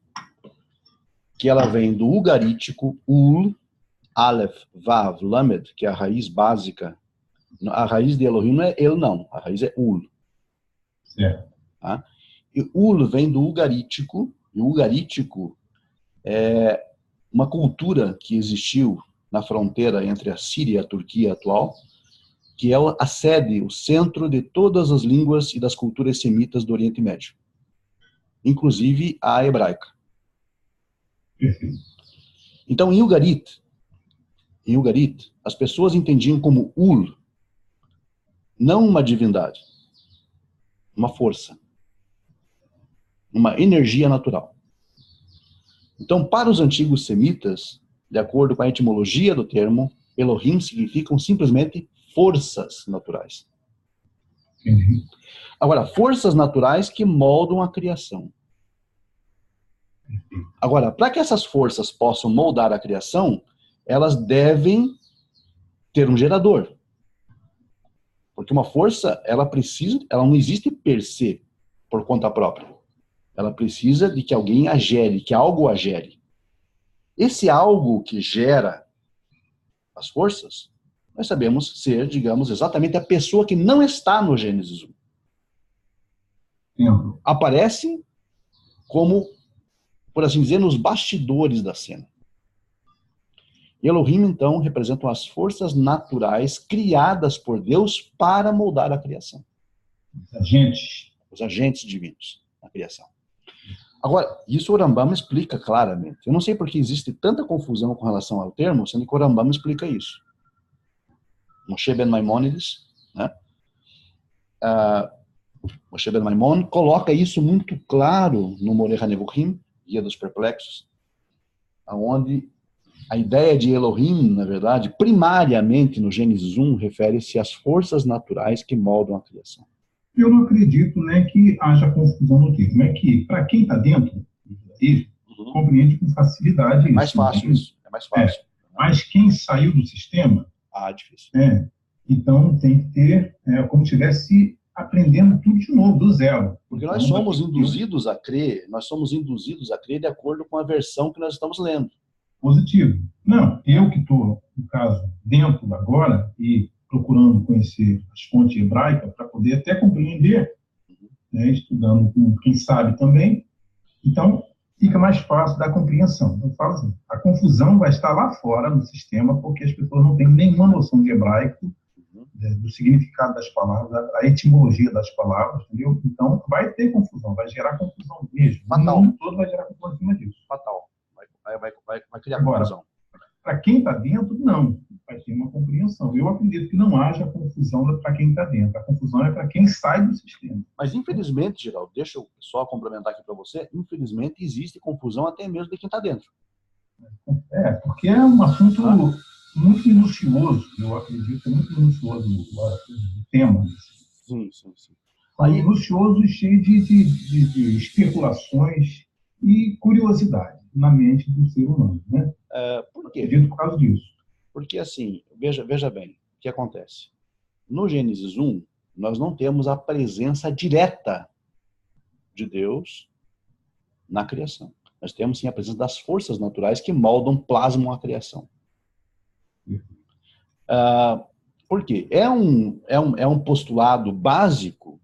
que ela vem do ugarítico Ul, Aleph, Vav, Lamed, que é a raiz básica. A raiz de Elohim não é El, não. A raiz é Ul. Certo. Tá? E Ul vem do ugarítico, e o ugarítico é uma cultura que existiu na fronteira entre a Síria e a Turquia atual, que é a sede, o centro de todas as línguas e das culturas semitas do Oriente Médio, inclusive a hebraica. Perfeito. Então, em Ugarit, as pessoas entendiam como Ul, não uma divindade, uma força, uma energia natural. Então, para os antigos semitas, de acordo com a etimologia do termo, Elohim significam simplesmente forças naturais. Entendi. Agora, forças naturais que moldam a criação. Agora, para que essas forças possam moldar a criação, elas devem ter um gerador. Porque uma força, ela não existe per se, por conta própria. Ela precisa de que alguém a gere, que algo a gere. Esse algo que gera as forças, nós sabemos ser, digamos, exatamente a pessoa que não está no Gênesis 1. Aparece como, por assim dizer, nos bastidores da cena. Elohim, então, representam as forças naturais criadas por Deus para moldar a criação. Os agentes divinos na criação. Agora, isso o Rambam explica claramente. Eu não sei por que existe tanta confusão com relação ao termo, sendo que o Rambam explica isso. Moshe ben Maimonides, né? Moshe Ben Maimon coloca isso muito claro no Moreh HaNevuchim, Guia dos Perplexos, onde a ideia de Elohim, na verdade, primariamente no Gênesis 1, refere-se às forças naturais que moldam a criação. Eu não acredito, né, que haja confusão no termo. É que, para quem está dentro do judaísmo, compreende com facilidade isso. É mais fácil isso. É mais fácil. Mas quem saiu do sistema... difícil. Então tem que ter, como se estivesse aprendendo tudo de novo, do zero. Porque nós somos induzidos a crer, de acordo com a versão que nós estamos lendo. Positivo. Não, eu que estou, no caso, dentro agora e procurando conhecer as fontes hebraicas para poder até compreender, né, estudando com quem sabe também, então fica mais fácil da compreensão. Eu falo assim, a confusão vai estar lá fora no sistema porque as pessoas não têm nenhuma noção de hebraico, do significado das palavras, a etimologia das palavras, entendeu? Então vai ter confusão, vai gerar confusão mesmo. Fatal. O mundo todo vai gerar confusão em cima disso. Fatal. Vai criar confusão. Para quem está dentro, não. Vai ter uma compreensão. Eu acredito que não haja confusão para quem está dentro. A confusão é para quem sai do sistema. Mas, infelizmente, Geraldo, deixa eu só complementar aqui para você, infelizmente existe confusão até mesmo de quem está dentro. Porque é um assunto muito minucioso. Eu acredito que é muito minucioso o tema. Sim. Minucioso e cheio de especulações e curiosidade na mente do ser humano, né? Por quê? Acredito por causa disso. Porque, assim, veja bem, o que acontece? No Gênesis 1, nós não temos a presença direta de Deus na criação. Nós temos, sim, a presença das forças naturais que moldam, plasmam a criação. Por quê? É um postulado básico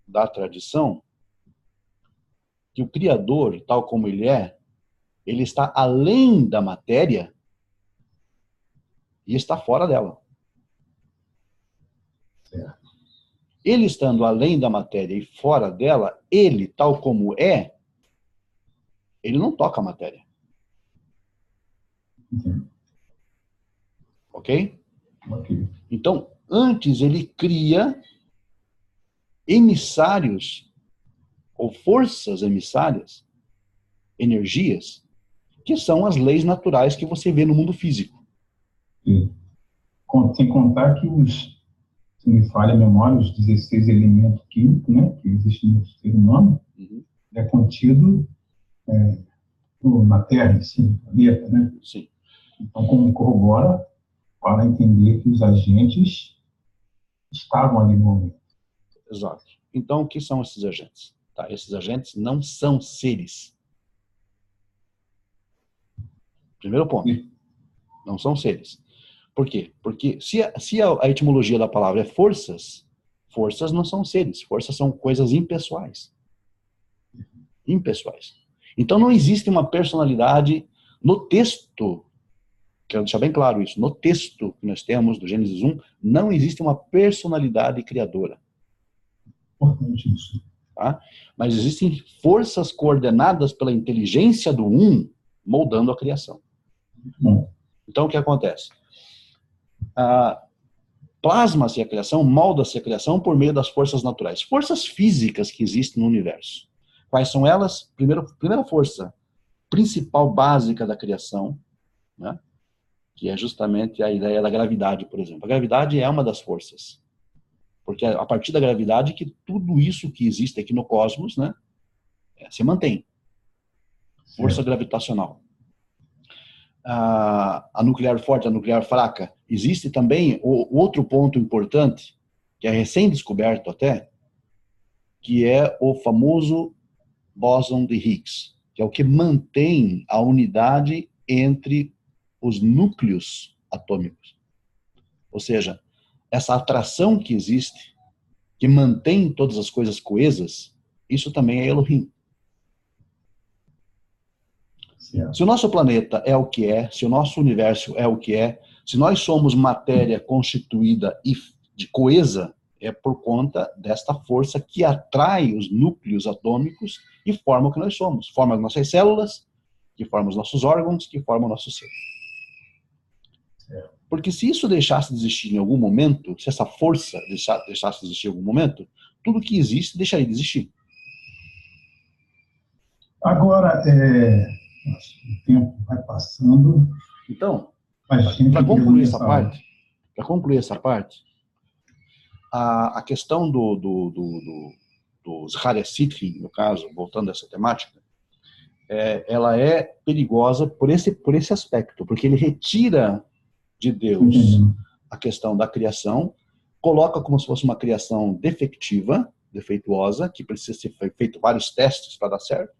da tradição que o Criador, tal como ele está além da matéria e está fora dela. Certo. Ele estando além da matéria e fora dela, ele, tal como ele não toca a matéria. Ok? Então, antes ele cria emissários ou forças emissárias, energias, que são as leis naturais que você vê no mundo físico. Sim. Sem contar que se me falha a memória, os 16 elementos químicos, né, que existem no ser humano, é contido na Terra, sim, no planeta, né? Sim. Então, como corrobora para entender que os agentes estavam ali no momento. Exato. Então, o que são esses agentes? Esses agentes não são seres. Primeiro ponto. Não são seres. Por quê? Porque se a etimologia da palavra é forças, forças não são seres. Forças são coisas impessoais. Impessoais. Então não existe uma personalidade no texto, quero deixar bem claro isso, no texto que nós temos do Gênesis 1, não existe uma personalidade criadora. Importante isso. Mas existem forças coordenadas pela inteligência do moldando a criação. Então o que acontece? Plasma-se a criação, molda-se a criação por meio das forças naturais. Forças físicas que existem no universo. Quais são elas? Primeira força principal, básica da criação, né? Que é justamente a ideia da gravidade, por exemplo. A gravidade é uma das forças. Porque é a partir da gravidade que tudo isso que existe aqui no cosmos, né, se mantém. Força gravitacional. A nuclear forte, a nuclear fraca. Existe também o outro ponto importante, que é recém-descoberto até, que é o famoso bóson de Higgs, que é o que mantém a unidade entre os núcleos atômicos. Ou seja, essa atração que existe, que mantém todas as coisas coesas, isso também é Elohim. Se o nosso planeta é o que é, se o nosso universo é o que é, se nós somos matéria constituída e de coesa, é por conta desta força que atrai os núcleos atômicos e forma o que nós somos. Forma as nossas células, que formam os nossos órgãos, que formam o nosso ser. Porque se isso deixasse de existir em algum momento, se essa força deixasse de existir em algum momento, tudo que existe deixaria de existir. Agora, o tempo vai passando. Então, A gente para concluir essa aula. parte, a questão dos Zechariah Sitchin, no caso, voltando a essa temática, ela é perigosa por esse aspecto, porque ele retira de Deus a questão da criação, coloca como se fosse uma criação defeituosa, que precisa ser feito vários testes para dar certo,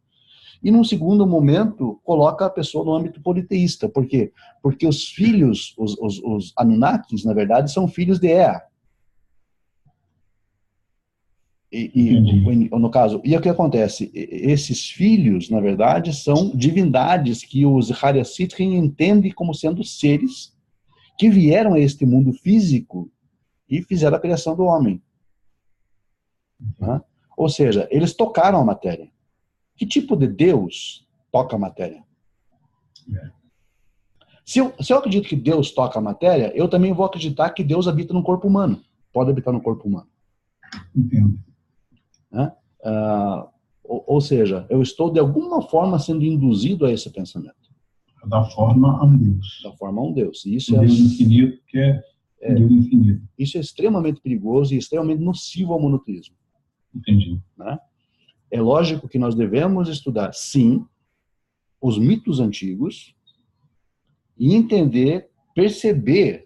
e num segundo momento coloca a pessoa no âmbito politeísta. Por quê? Porque os filhos, os Anunnakis, na verdade, são filhos de Ea. No caso, e o que acontece? Esses filhos, na verdade, são divindades que os Zechariah Sitchin entende como sendo seres que vieram a este mundo físico e fizeram a criação do homem. Né? Ou seja, eles tocaram a matéria. Que tipo de Deus toca a matéria? Se eu acredito que Deus toca a matéria, eu também vou acreditar que Deus habita no corpo humano. Pode habitar no corpo humano. Entendo. Né? Ou seja, eu estou de alguma forma sendo induzido a esse pensamento. Da forma a um Deus. Da forma a um Deus. E isso Deus infinito, que é Deus infinito. Isso é extremamente perigoso e extremamente nocivo ao monoteísmo. Entendi. Né? É lógico que nós devemos estudar, sim, os mitos antigos e perceber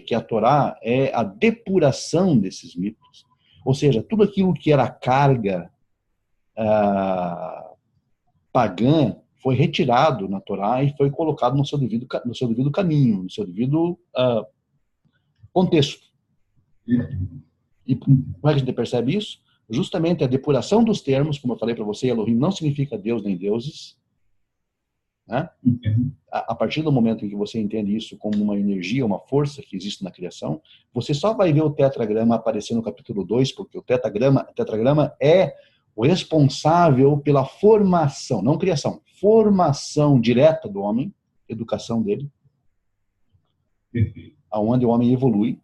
que a Torá é a depuração desses mitos. Ou seja, tudo aquilo que era carga pagã foi retirado na Torá e foi colocado no seu devido caminho, no seu devido contexto. E como é que a gente percebe isso? Justamente a depuração dos termos, como eu falei para você, Elohim não significa Deus nem deuses. Né? A partir do momento em que você entende isso como uma energia, uma força que existe na criação, você só vai ver o tetragrama aparecer no capítulo 2, porque o tetragrama é o responsável pela formação, não criação, formação direta do homem, educação dele, aonde o homem evolui,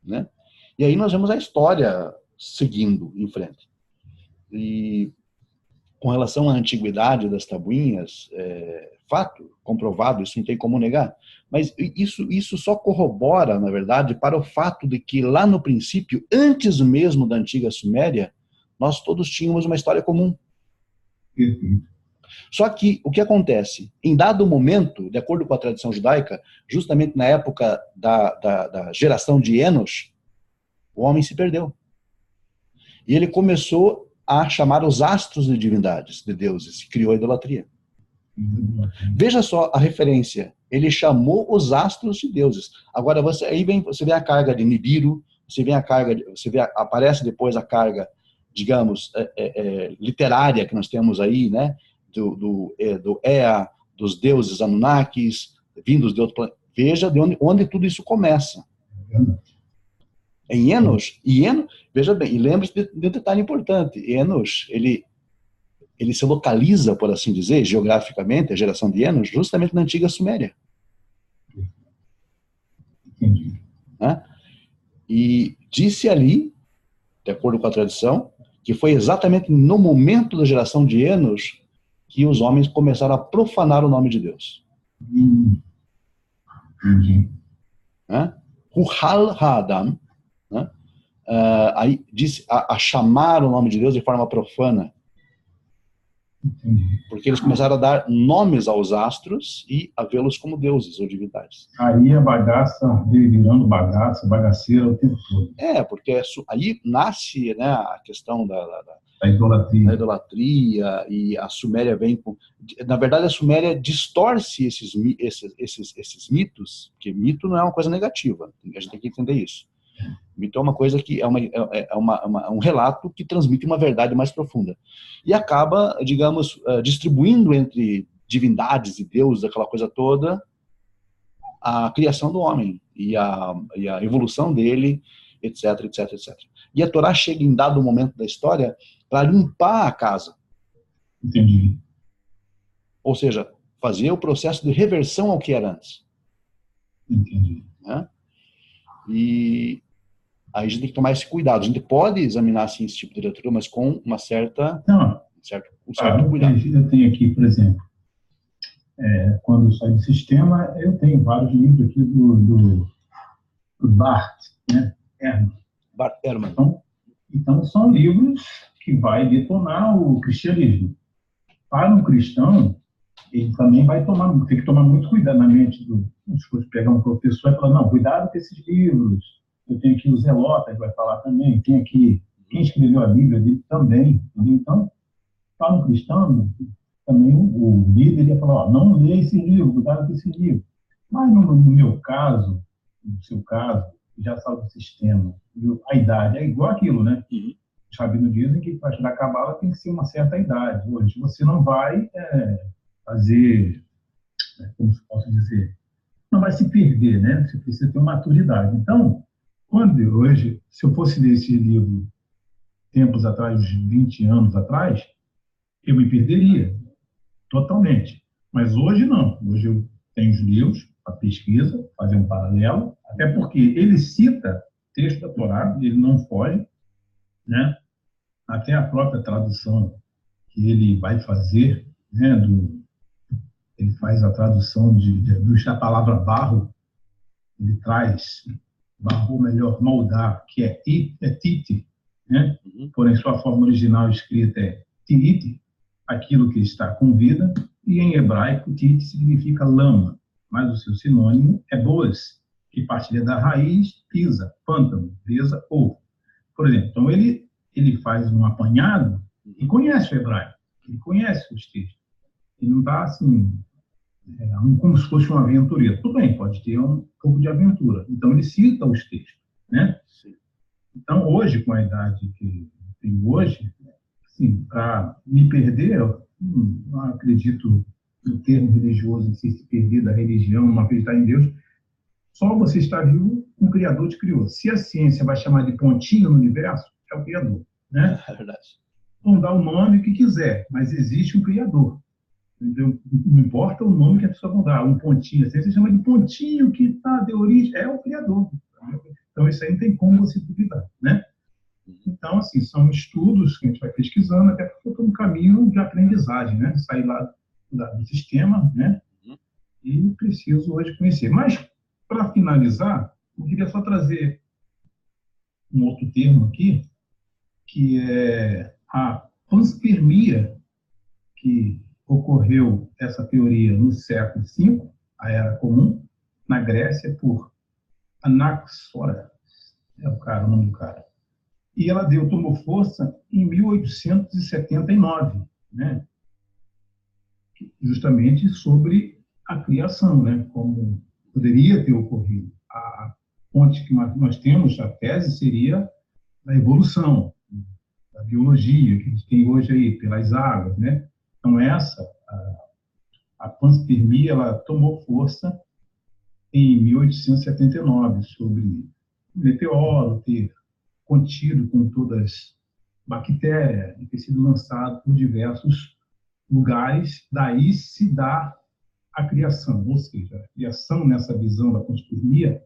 né? E aí nós vemos a história seguindo em frente. E com relação à antiguidade das tabuinhas, fato, comprovado, isso não tem como negar. Mas isso só corrobora, na verdade, para o fato de que lá no princípio, antes mesmo da antiga Suméria, nós todos tínhamos uma história comum. Só que o que acontece? Em dado momento, de acordo com a tradição judaica, justamente na época da geração de Enos, o homem se perdeu. E ele começou a chamar os astros de divindades, de deuses, criou a idolatria. Veja só a referência. Ele chamou os astros de deuses. Agora você vê a carga de Nibiru, aparece depois a carga, digamos, literária que nós temos aí, né? Do Ea, dos deuses Anunnakis, vindos de outro planeta. Veja de onde tudo isso começa. Em Enos, veja bem, e lembre-se de um detalhe importante. Enos, ele se localiza, por assim dizer, geograficamente, a geração de Enos, justamente na antiga Suméria. Né? E disse ali, de acordo com a tradição, que foi exatamente no momento da geração de Enos que os homens começaram a profanar o nome de Deus. Né? Ruhal Ha'adam, né? Aí disse a chamar o nome de Deus de forma profana. Porque eles começaram a dar nomes aos astros e a vê-los como deuses ou divindades. Aí a bagaça virando bagaceira o tempo todo. Porque aí nasce, né, a questão da idolatria. E a Suméria vem com... Na verdade, a Suméria distorce esses mitos, porque mito não é uma coisa negativa, a gente tem que entender isso. Mito é uma coisa que é um relato que transmite uma verdade mais profunda. E acaba, digamos, distribuindo entre divindades e deuses, aquela coisa toda, a criação do homem e a evolução dele, etc, etc, etc. E a Torá chega em dado momento da história para limpar a casa. Entendi. Ou seja, fazer o processo de reversão ao que era antes. Entendi. Né? E Aí a gente tem que tomar esse cuidado. A gente pode examinar assim, esse tipo de literatura, mas com uma certa, Não, um certo cuidado. eu tenho aqui, por exemplo, quando eu saio do sistema, eu tenho vários livros aqui do Barth, né? Ehrman. Bart Ehrman. Então, são livros que vai detonar o cristianismo. Para um cristão, ele também vai ter que tomar muito cuidado na mente se fosse pegar um professor e falar, não, cuidado com esses livros. Eu tenho aqui o Zelota, que vai falar também, tem aqui quem escreveu a Bíblia dele também. Entendeu? Então, para um cristão, também o líder ia falar, ó, não lê esse livro, cuidado com esse livro. Mas no meu caso, no seu caso, já saiu do sistema, viu? A idade é igual aquilo, né? Os rabinos dizem que para estudar Cabala tem que ser uma certa idade. Hoje você não vai fazer, como se posso dizer, não vai se perder, né? Você precisa ter uma maturidade. Então, hoje, se eu fosse ler esse livro tempos atrás, uns 20 anos atrás, eu me perderia totalmente. Mas hoje não. Hoje eu tenho os livros para pesquisa, fazer um paralelo, até porque ele cita texto da Torá, ele não foge, né? Até a própria tradução que ele vai fazer, né? Ele faz a tradução da palavra barro, ele traz barro, ou melhor, moldar, que é tite, né? Porém, sua forma original escrita é tiite, aquilo que está com vida, e em hebraico, tite significa lama, mas o seu sinônimo é boas, que partilha da raiz, pisa, pântano, presa, ovo. Por exemplo, então ele faz um apanhado e conhece o hebraico, ele conhece os textos. Ele não está assim, como se fosse um aventureiro. Tudo bem, pode ter um pouco de aventura. Então, ele cita os textos, né? Sim. Então, hoje, com a idade que tenho hoje, assim, para me perder, eu não acredito no termo religioso, se perder da religião, não acreditar em Deus. Só você está vivo, um Criador te criou. Se a ciência vai chamar de pontinho no universo, é o Criador, né? É verdade. Vão dar o nome que quiser, mas existe um Criador. Entendeu? Não importa o nome que a pessoa vai dar, um pontinho, assim, você chama de pontinho que está de origem, é o Criador. Então, isso aí não tem como você duvidar, né? Então, assim, são estudos que a gente vai pesquisando, até porque eu estou no caminho de aprendizagem, né? Sair lá do sistema, né? E preciso hoje conhecer. Mas, para finalizar, eu queria só trazer um outro termo aqui, que é a panspermia, que ocorreu essa teoria no século V, a Era Comum, na Grécia, por Anaxóragas, é o nome do cara. E ela tomou força em 1879, né? Justamente sobre a criação, né? Como poderia ter ocorrido. A fonte que nós temos, a tese, seria da evolução, da biologia que a gente tem hoje aí, pelas águas, né? Então, a panspermia, ela tomou força em 1879, sobre o meteoro ter contido com todas as bactérias e ter sido lançado por diversos lugares. Daí se dá a criação, ou seja, a criação nessa visão da panspermia,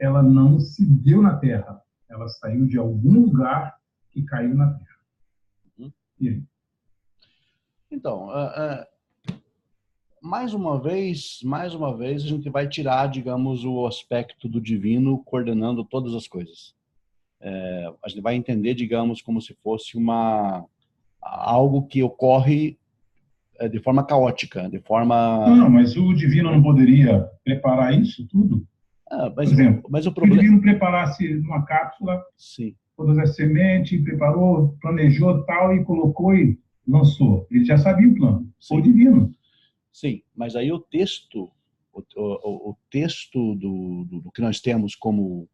ela não se deu na Terra, ela saiu de algum lugar e caiu na Terra. E aí? Então, mais uma vez, a gente vai tirar, digamos, o aspecto do divino coordenando todas as coisas. A gente vai entender, digamos, como se fosse algo que ocorre de forma caótica, de forma... Não, mas o divino não poderia preparar isso tudo? Por exemplo, mas o problema... Se o divino preparasse uma cápsula, sim, todas as sementes, preparou, planejou tal e colocou e lançou. Ele já sabia o plano. Foi divino. Sim, mas aí o texto, o texto do que nós temos como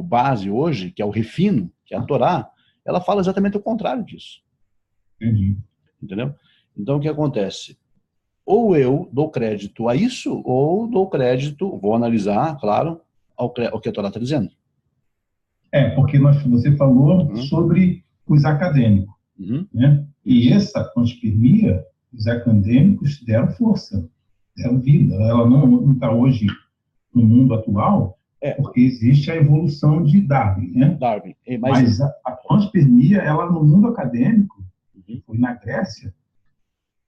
base hoje, que é o refino, que é a Torá, ela fala exatamente o contrário disso. Entendi. Entendeu? Então, o que acontece? Ou eu dou crédito a isso, ou dou crédito, vou analisar, claro, ao que a Torá está dizendo. Porque você falou sobre os acadêmicos. Né? E essa panspermia, os acadêmicos deram força, deram vida. Ela não está hoje no mundo atual, porque existe a evolução de Darwin, né? Darwin. Mas a panspermia, ela no mundo acadêmico, que foi na Grécia,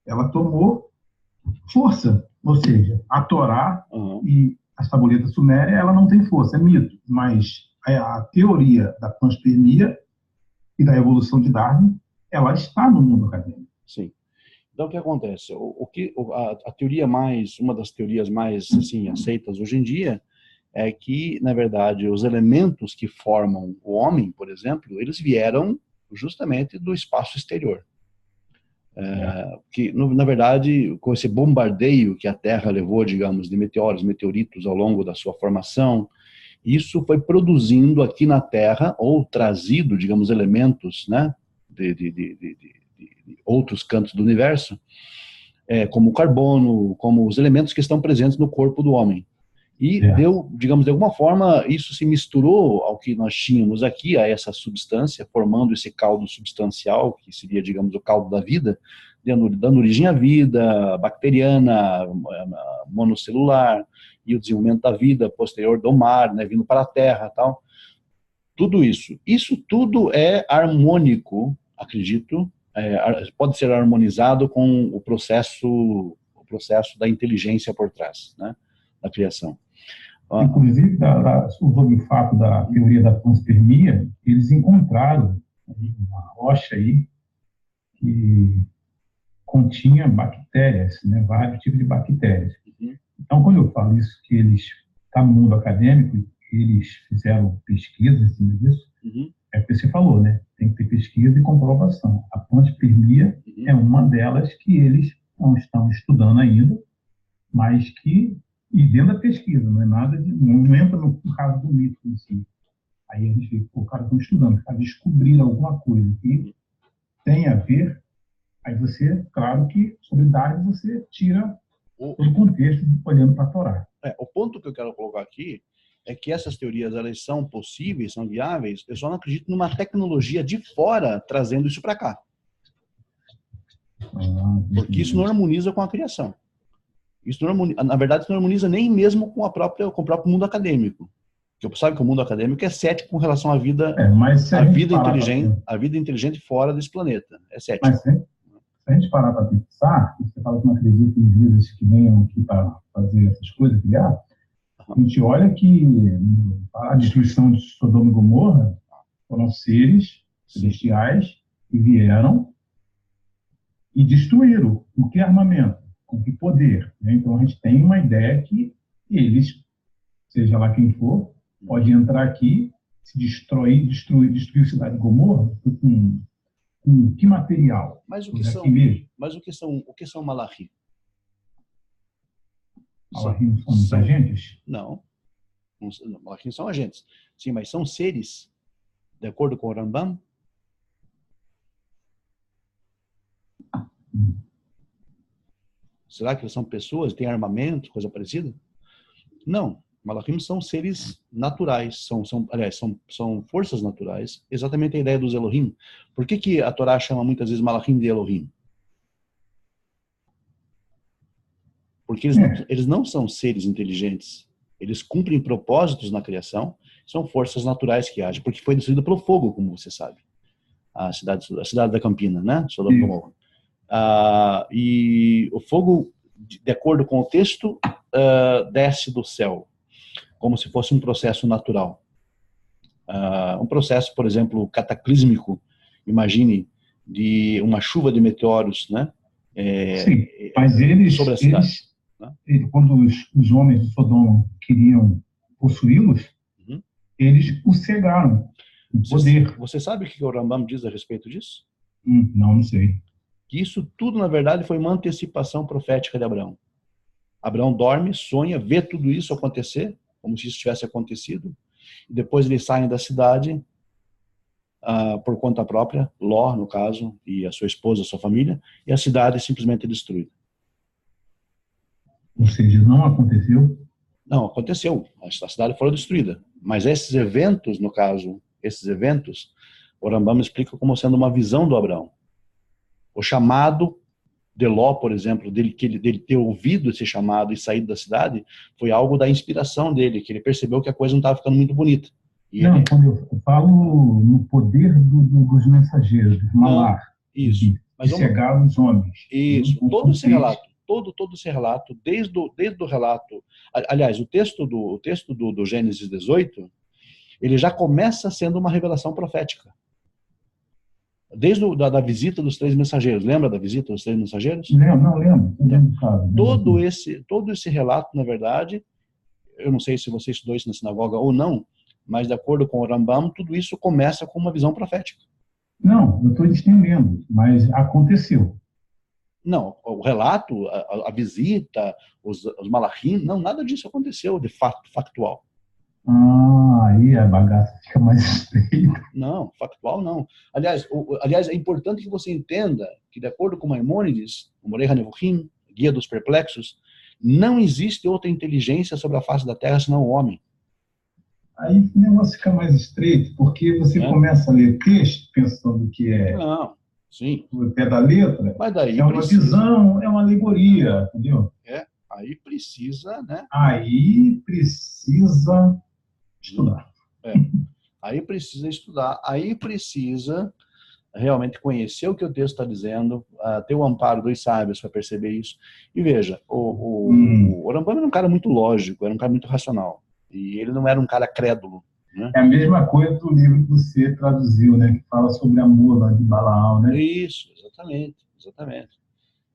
ela tomou força, ou seja, a Torá e as tabuletas sumérias, ela não tem força, é mito, mas a teoria da panspermia e da evolução de Darwin, ela está no mundo acadêmico. Sim. Então, o que acontece? A teoria uma das teorias mais assim, aceitas hoje em dia é que, na verdade, os elementos que formam o homem, por exemplo, eles vieram justamente do espaço exterior. Que, na verdade, com esse bombardeio que a Terra levou, digamos, de meteoros, meteoritos ao longo da sua formação, isso foi produzindo aqui na Terra, ou trazido, digamos, elementos, né, de outros cantos do universo, como o carbono, como os elementos que estão presentes no corpo do homem. E deu, digamos, de alguma forma, isso se misturou ao que nós tínhamos aqui, a essa substância, formando esse caldo substancial, que seria, digamos, o caldo da vida, dando origem à vida bacteriana, monocelular, e o desenvolvimento da vida posterior do mar, né, vindo para a terra, tal. Tudo isso. Isso tudo é harmônico, acredito, pode ser harmonizado com o processo da inteligência por trás, né, da criação. Inclusive, sobre o fato da teoria da panspermia, eles encontraram uma rocha aí que continha bactérias, né, vários tipos de bactérias. Então, quando eu falo isso, que eles estão no mundo acadêmico, eles fizeram pesquisa em cima disso, é o que você falou, né? Tem que ter pesquisa e comprovação. A panspermia é uma delas que eles não estão estudando ainda, mas que, e dentro da pesquisa, não é nada de, não entra no caso do mito em si. Aí a gente vê, o cara está estudando, para descobrir alguma coisa que tem a ver, aí você, claro que sobre Darwin você tira o contexto olhando para a Torá. O ponto que eu quero colocar aqui é que essas teorias, elas são possíveis, são viáveis, eu só não acredito numa tecnologia de fora trazendo isso para cá. Porque isso não harmoniza com a criação. Isso não harmoniza, na verdade, isso não harmoniza nem mesmo com o próprio mundo acadêmico. Porque você sabe que o mundo acadêmico é cético com relação à vida, a vida inteligente fora desse planeta. É cético. Mas se a gente parar para pensar, você fala que não acredita em vidas que venham aqui para fazer essas coisas, criar, a gente olha que a destruição de Sodoma e Gomorra foram seres celestiais que vieram e destruíram. Com que armamento? Com que poder? Então a gente tem uma ideia que eles, seja lá quem for, pode entrar aqui, se destruir a cidade de Gomorra com que material? Mas o que são malachim? Malachim são agentes? Não. Malachim são agentes. Sim, mas são seres, de acordo com o Rambam? Será que eles são pessoas, têm armamento, coisa parecida? Não. Malachim são seres naturais, são forças naturais, exatamente a ideia dos Elohim. Por que a Torá chama muitas vezes Malachim de Elohim? Porque eles não são seres inteligentes. Eles cumprem propósitos na criação, são forças naturais que agem, porque foi destruída pelo fogo, como você sabe. A cidade da Campina, né? Sodoma e Gomorra. E o fogo, de acordo com o texto, desce do céu, como se fosse um processo natural. Um processo, por exemplo, cataclísmico, imagine, de uma chuva de meteoros, né? Sim, mas eles, sobre a cidade. Quando os homens de Sodoma queriam possuí-los, eles o cegaram, o poder. Você sabe o que o Rambam diz a respeito disso? Não sei. Que isso tudo, na verdade, foi uma antecipação profética de Abraão. Abraão dorme, sonha, vê tudo isso acontecer, como se isso tivesse acontecido, e depois eles saem da cidade por conta própria, Ló, no caso, e a sua esposa, a sua família, e a cidade simplesmente é destruída. Ou seja, não aconteceu? Não, aconteceu. A cidade foi destruída. Mas esses eventos, no caso, o Rambam explica como sendo uma visão do Abraão. O chamado Deló, por exemplo, dele ter ouvido esse chamado e saído da cidade, foi algo da inspiração dele, que ele percebeu que a coisa não estava ficando muito bonita. E Não, ele... quando eu falo no poder dos mensageiros, dos malar, isso. de cegar os homens. Isso. Todo esse relato, todo esse relato, desde o relato... Aliás, o texto do Gênesis 18, ele já começa sendo uma revelação profética. Desde da visita dos 3 mensageiros. Lembra da visita dos 3 mensageiros? Não lembro. Todo esse relato, na verdade, eu não sei se você estudou isso na sinagoga ou não, mas de acordo com o Rambam, tudo isso começa com uma visão profética. Não, eu estou entendendo, mas aconteceu. Não, o relato, a visita, os malachim, não, nada disso aconteceu de fato, factual. Aí a bagaça fica mais estreita. Não, factual não. Aliás, é importante que você entenda que, de acordo com Maimônides, o Moreh HaNevuchim, Guia dos Perplexos, não existe outra inteligência sobre a face da Terra senão o homem. Aí o negócio fica mais estreito, porque você começa a ler texto pensando que é o pé da letra, mas daí é uma visão, é uma alegoria, entendeu? Aí precisa, né? Aí precisa estudar. Aí precisa estudar, aí precisa realmente conhecer o que o texto está dizendo, ter o amparo dos sábios para perceber isso. E veja, o Rambam era um cara muito lógico, era um cara muito racional. E ele não era um cara crédulo. Né? É a mesma coisa do livro que você traduziu, né? Que fala sobre a mula de Balaão, né? Isso, exatamente.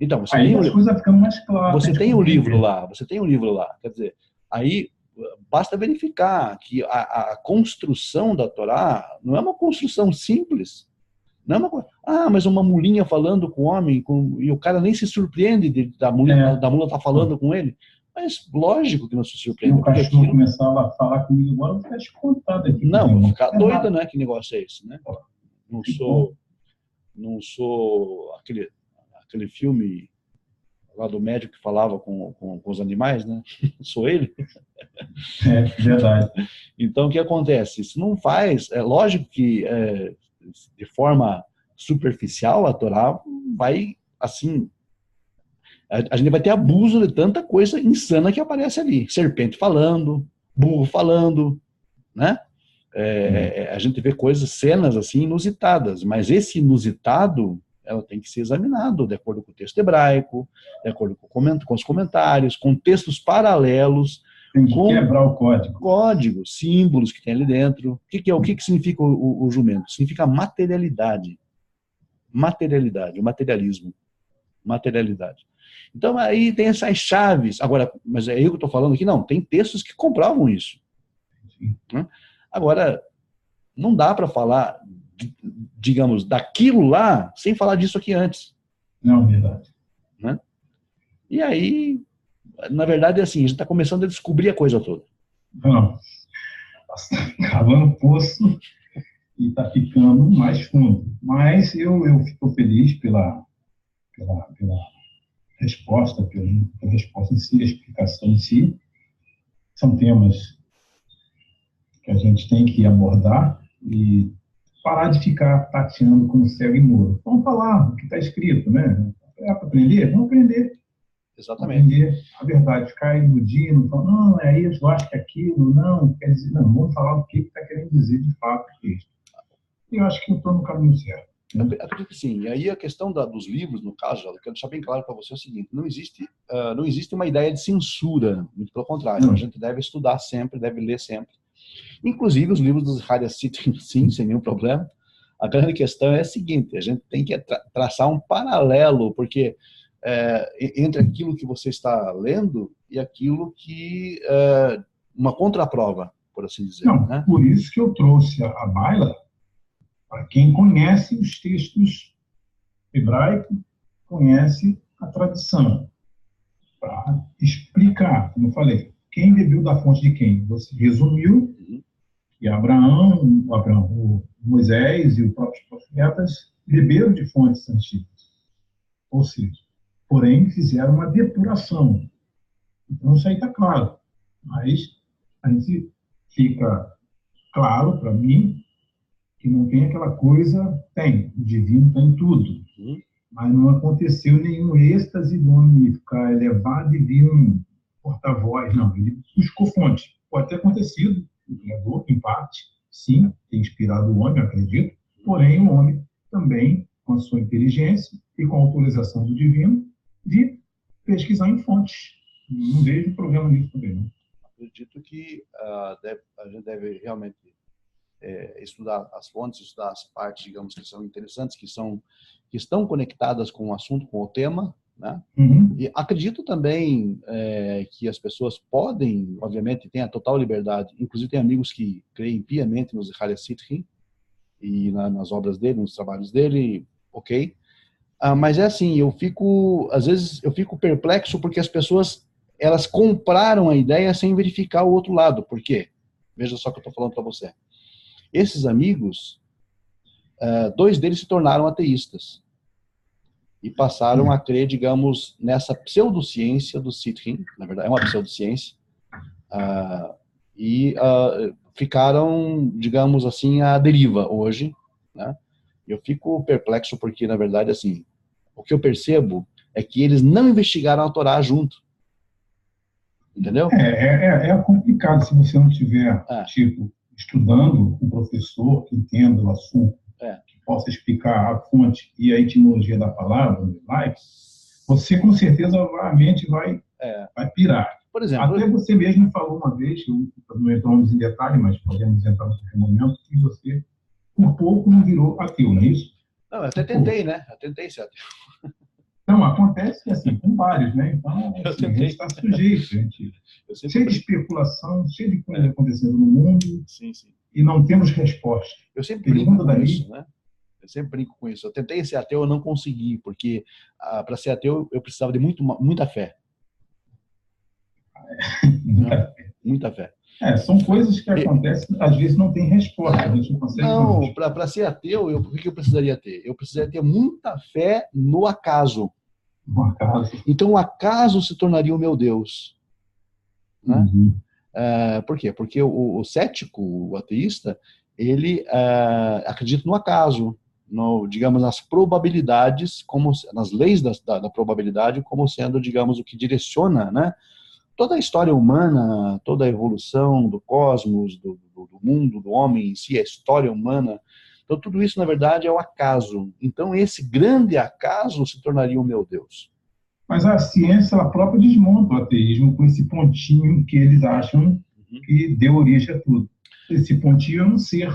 Então, você aí tem as coisas ficam mais claras. Você tem o livro lá, quer dizer, aí basta verificar que a construção da Torá não é uma construção simples. Não é uma coisa, mas uma mulinha falando com o homem, e o cara nem se surpreende da mula estar falando com ele. Mas lógico que não se surpreende. Se o cachorro começar a falar comigo agora, eu vou ficar descontado aqui. Não, vou ficar doido, né? Que negócio é esse, né? Não sou aquele filme lá do médico que falava com os animais, né? Sou ele. É, verdade. Então, o que acontece? Isso não faz... É lógico que, de forma superficial, a Torá vai, assim... A gente vai ter abuso de tanta coisa insana que aparece ali. Serpente falando, burro falando, né? A gente vê cenas assim inusitadas, mas esse inusitado ela tem que ser examinado de acordo com o texto hebraico, de acordo com os comentários, com textos paralelos. Tem que quebrar o código. Códigos, símbolos que tem ali dentro. O que significa o jumento? Significa materialidade. Materialidade, o materialismo. Materialidade. Então, aí tem essas chaves. Agora, mas é eu que estou falando aqui? Não, tem textos que comprovam isso. Né? Agora, não dá para falar, digamos, daquilo lá, sem falar disso aqui antes. Não, verdade. Né? E aí, na verdade, é assim, a gente está começando a descobrir a coisa toda. Não. Está cavando poço e está ficando mais fundo. Mas eu fico feliz pela resposta, pela resposta em si, a explicação em si. São temas que a gente tem que abordar e parar de ficar tateando como cego e mudo. Vamos falar o que está escrito, né? É para aprender? Vamos aprender. Exatamente. Aprender a verdade, ficar iludindo, falando, não, é isso, eu acho que é aquilo, não, quer dizer, não, vamos falar o que está querendo dizer de fato o texto. E eu acho que eu estou no caminho certo. Eu acredito que sim. E aí a questão dos livros, no caso, eu quero deixar bem claro para você o seguinte, não existe uma ideia de censura, muito pelo contrário, a gente deve estudar sempre, deve ler sempre. Inclusive os livros dos Hari Sitchin, sim, sem nenhum problema. A grande questão é a seguinte, a gente tem que traçar um paralelo, porque entre aquilo que você está lendo e aquilo que uma contraprova, por assim dizer. Não, né? Por isso que eu trouxe a baila para quem conhece os textos hebraicos, conhece a tradição, para explicar, como eu falei, quem bebeu da fonte de quem? Você resumiu, e o Moisés e os próprios profetas beberam de fontes antigas. Ou seja, porém, fizeram uma depuração. Então, isso aí está claro. Mas a gente fica claro para mim que não tem aquela coisa, tem. O divino está em tudo. mas não aconteceu nenhum êxtase do homem ficar elevado e vir um porta-voz. Não, ele buscou fonte. Pode ter acontecido, o Criador, em parte, sim, tem inspirado o homem, eu acredito, porém o homem também, com a sua inteligência e com a autorização do divino, de pesquisar em fontes. Não vejo problema nisso também, não. Acredito que a gente deve realmente estudar as fontes, estudar as partes, digamos, que são interessantes, que estão conectadas com o assunto, com o tema, né? Uhum. E acredito também que as pessoas podem, obviamente, têm a total liberdade, inclusive tem amigos que creem piamente nos Zecharia Sitchin e nas obras dele, nos trabalhos dele, ok? Mas é assim, às vezes eu fico perplexo porque as pessoas, elas compraram a ideia sem verificar o outro lado. Por quê? Veja só o que eu estou falando para você. Esses amigos, 2 deles se tornaram ateístas e passaram a crer, digamos, nessa pseudociência do Sitchin, na verdade é uma pseudociência, e ficaram, digamos assim, à deriva hoje, né? Eu fico perplexo porque, na verdade, assim, o que eu percebo é que eles não investigaram a Torá junto. Entendeu? É complicado se você não tiver, tipo, estudando um professor que entenda o assunto, que possa explicar a fonte e a etimologia da palavra, você com certeza a mente vai pirar. Por exemplo, até você mesmo falou uma vez, não entramos em detalhe, mas podemos entrar no qualquer momento, que você, por pouco, não virou ateu, não é isso? Não, eu até tentei, né? Eu tentei ser ateu. Então, acontece assim, com vários, né? Então, assim, a gente está sujeito, cheio de especulação, cheio de coisa acontecendo no mundo, sim. E não temos resposta. Eu sempre brinco com isso, né? Eu sempre brinco com isso. Eu tentei ser ateu, eu não consegui, porque para ser ateu eu precisava de muita fé. Muita fé. São coisas que acontecem, às vezes não tem resposta, a gente não consegue. Não, para ser ateu, o que eu precisaria ter? Eu precisaria ter muita fé no acaso. No acaso. Então o acaso se tornaria o meu Deus. Né? Uhum. Por quê? Porque o cético, o ateísta, ele acredita no acaso, digamos, nas probabilidades, nas leis da probabilidade, como sendo, digamos, o que direciona, né? Toda a história humana, toda a evolução do cosmos, do mundo, do homem em si, a história humana. Então, tudo isso, na verdade, é o acaso. Então, esse grande acaso se tornaria o meu Deus. Mas a ciência, ela própria desmonta o ateísmo com esse pontinho que eles acham que deu origem a tudo. Esse pontinho é um ser.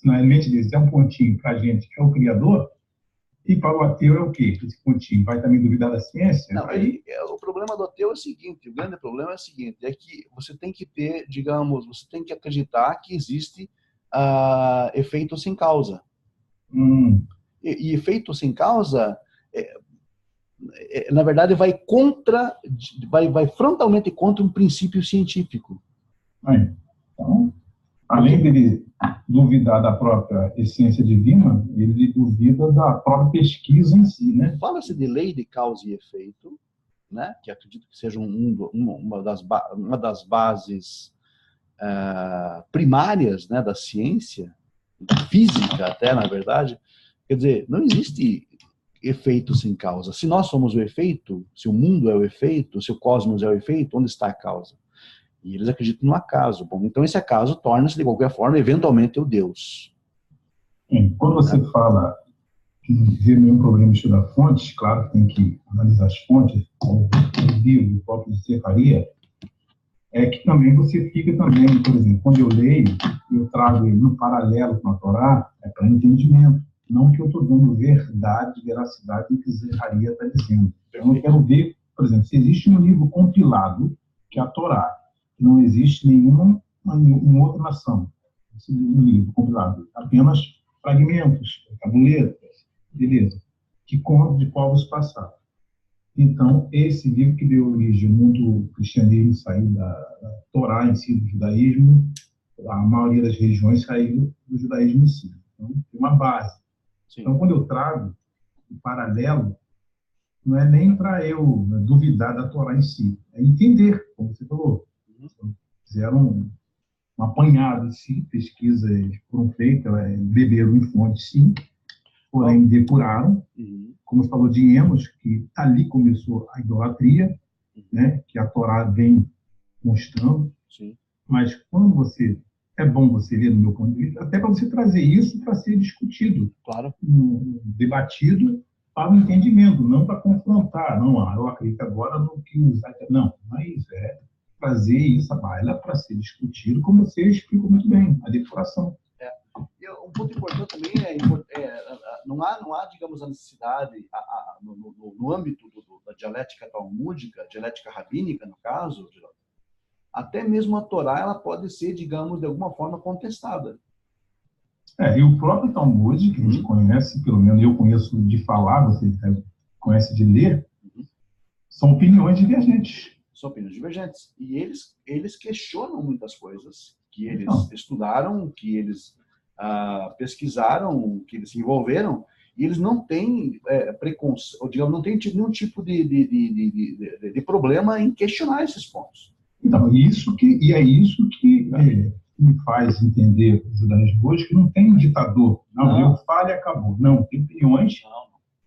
Na mente deles, é um pontinho para a gente, que é o Criador. E para o ateu é o quê? Esse pontinho vai também duvidar da ciência? Não, o problema do ateu é o seguinte, o grande problema é o seguinte, é que você tem que ter, digamos, você tem que acreditar que existe efeito sem causa. E efeito sem causa, na verdade, vai frontalmente contra um princípio científico. Então, além dele duvidar da própria essência divina, ele duvida da própria pesquisa em si, né? Fala-se de lei de causa e efeito, né? Que acredito que seja uma das bases primárias, né, da ciência, da física até, na verdade. Quer dizer, não existe efeito sem causa. Se nós somos o efeito, se o mundo é o efeito, se o cosmos é o efeito, onde está a causa? E eles acreditam no acaso. Bom, então esse acaso torna-se, de qualquer forma, eventualmente o Deus. Quando você fala que não vê nenhum problema estudar fontes, claro que tem que analisar as fontes, como o livro, o próprio Zecharia, é que também você fica também, por exemplo, quando eu leio, eu trago ele no paralelo com a Torá, é para entendimento. Não que eu estou dando verdade, veracidade do que Zecharia está dizendo. Então, eu quero ver, por exemplo, se existe um livro compilado, que é a Torá, não existe nenhuma em outra nação. Esse livro compilado, apenas fragmentos, tabuletas, beleza, que contam de povos passados. Então, esse livro que deu origem ao mundo do cristianismo, saiu da Torá em si, do judaísmo, a maioria das regiões saiu do judaísmo em si. Então, tem uma base. Sim. Então, quando eu trago o paralelo, não é nem para eu duvidar da Torá em si, é entender, como você falou. Fizeram um apanhado, sim, pesquisas foram feitas, beberam em fontes, sim, porém depuraram. Como você falou de Emos, que ali começou a idolatria, né, que a Torá vem mostrando. Sim. Mas quando você... É bom você ler, no meu ponto de vista, até para você trazer isso para ser discutido, Claro. Debatido para o entendimento, não para confrontar. Não, eu acredito agora no que usar. Não, mas é trazer isso à baila para ser discutido, como você explicou muito bem, a depuração. Um ponto importante também não há, digamos, a necessidade, no âmbito da dialética talmúdica, dialética rabínica, no caso, até mesmo a Torá, ela pode ser, digamos, de alguma forma contestada. E o próprio Talmud, que a gente conhece, pelo menos eu conheço de falar, você conhece de ler, são opiniões divergentes. São opiniões divergentes. E eles questionam muitas coisas que eles estudaram, que eles pesquisaram, que eles se envolveram, e eles não têm preconceito, digamos, não têm nenhum tipo de problema em questionar esses pontos. Então, é isso que me faz entender o judaísmo hoje, que não tem um ditador. Não, eu falo e acabou. Não, tem opiniões.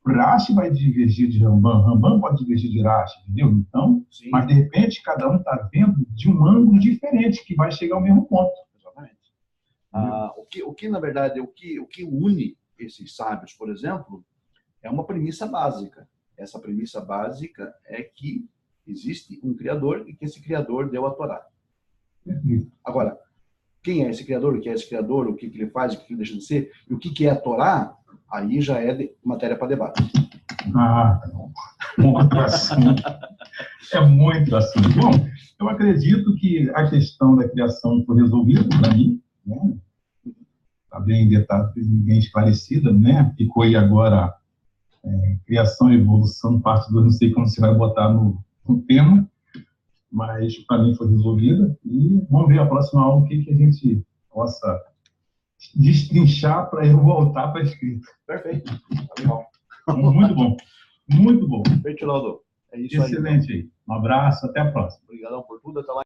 Rashi vai divergir de Rambam, Rambam pode divergir de Rashi, entendeu? Então, sim. Mas de repente cada um está vendo de um ângulo diferente, que vai chegar ao mesmo ponto. Exatamente. Na verdade, o que une esses sábios, por exemplo, é uma premissa básica. Essa premissa básica é que existe um Criador e que esse Criador deu a Torá. Agora, quem é esse Criador? O que é esse Criador? O que ele faz? O que ele deixa de ser? E o que é a Torá? Aí já é matéria para debate. Muito assunto. É muito assunto. Bom, eu acredito que a questão da criação foi resolvida para mim, né? Está bem bem esclarecida, né? Ficou aí agora criação e evolução, parte 2, não sei como você vai botar no tema, mas para mim foi resolvida. E vamos ver a próxima aula o que a gente possa destrinchar para eu voltar para a escrita. Perfeito. Tá legal. Muito bom. Muito bom. Perfeito, Laudo. É isso aí. Excelente aí. Um abraço, até a próxima. Obrigadão por tudo, até lá.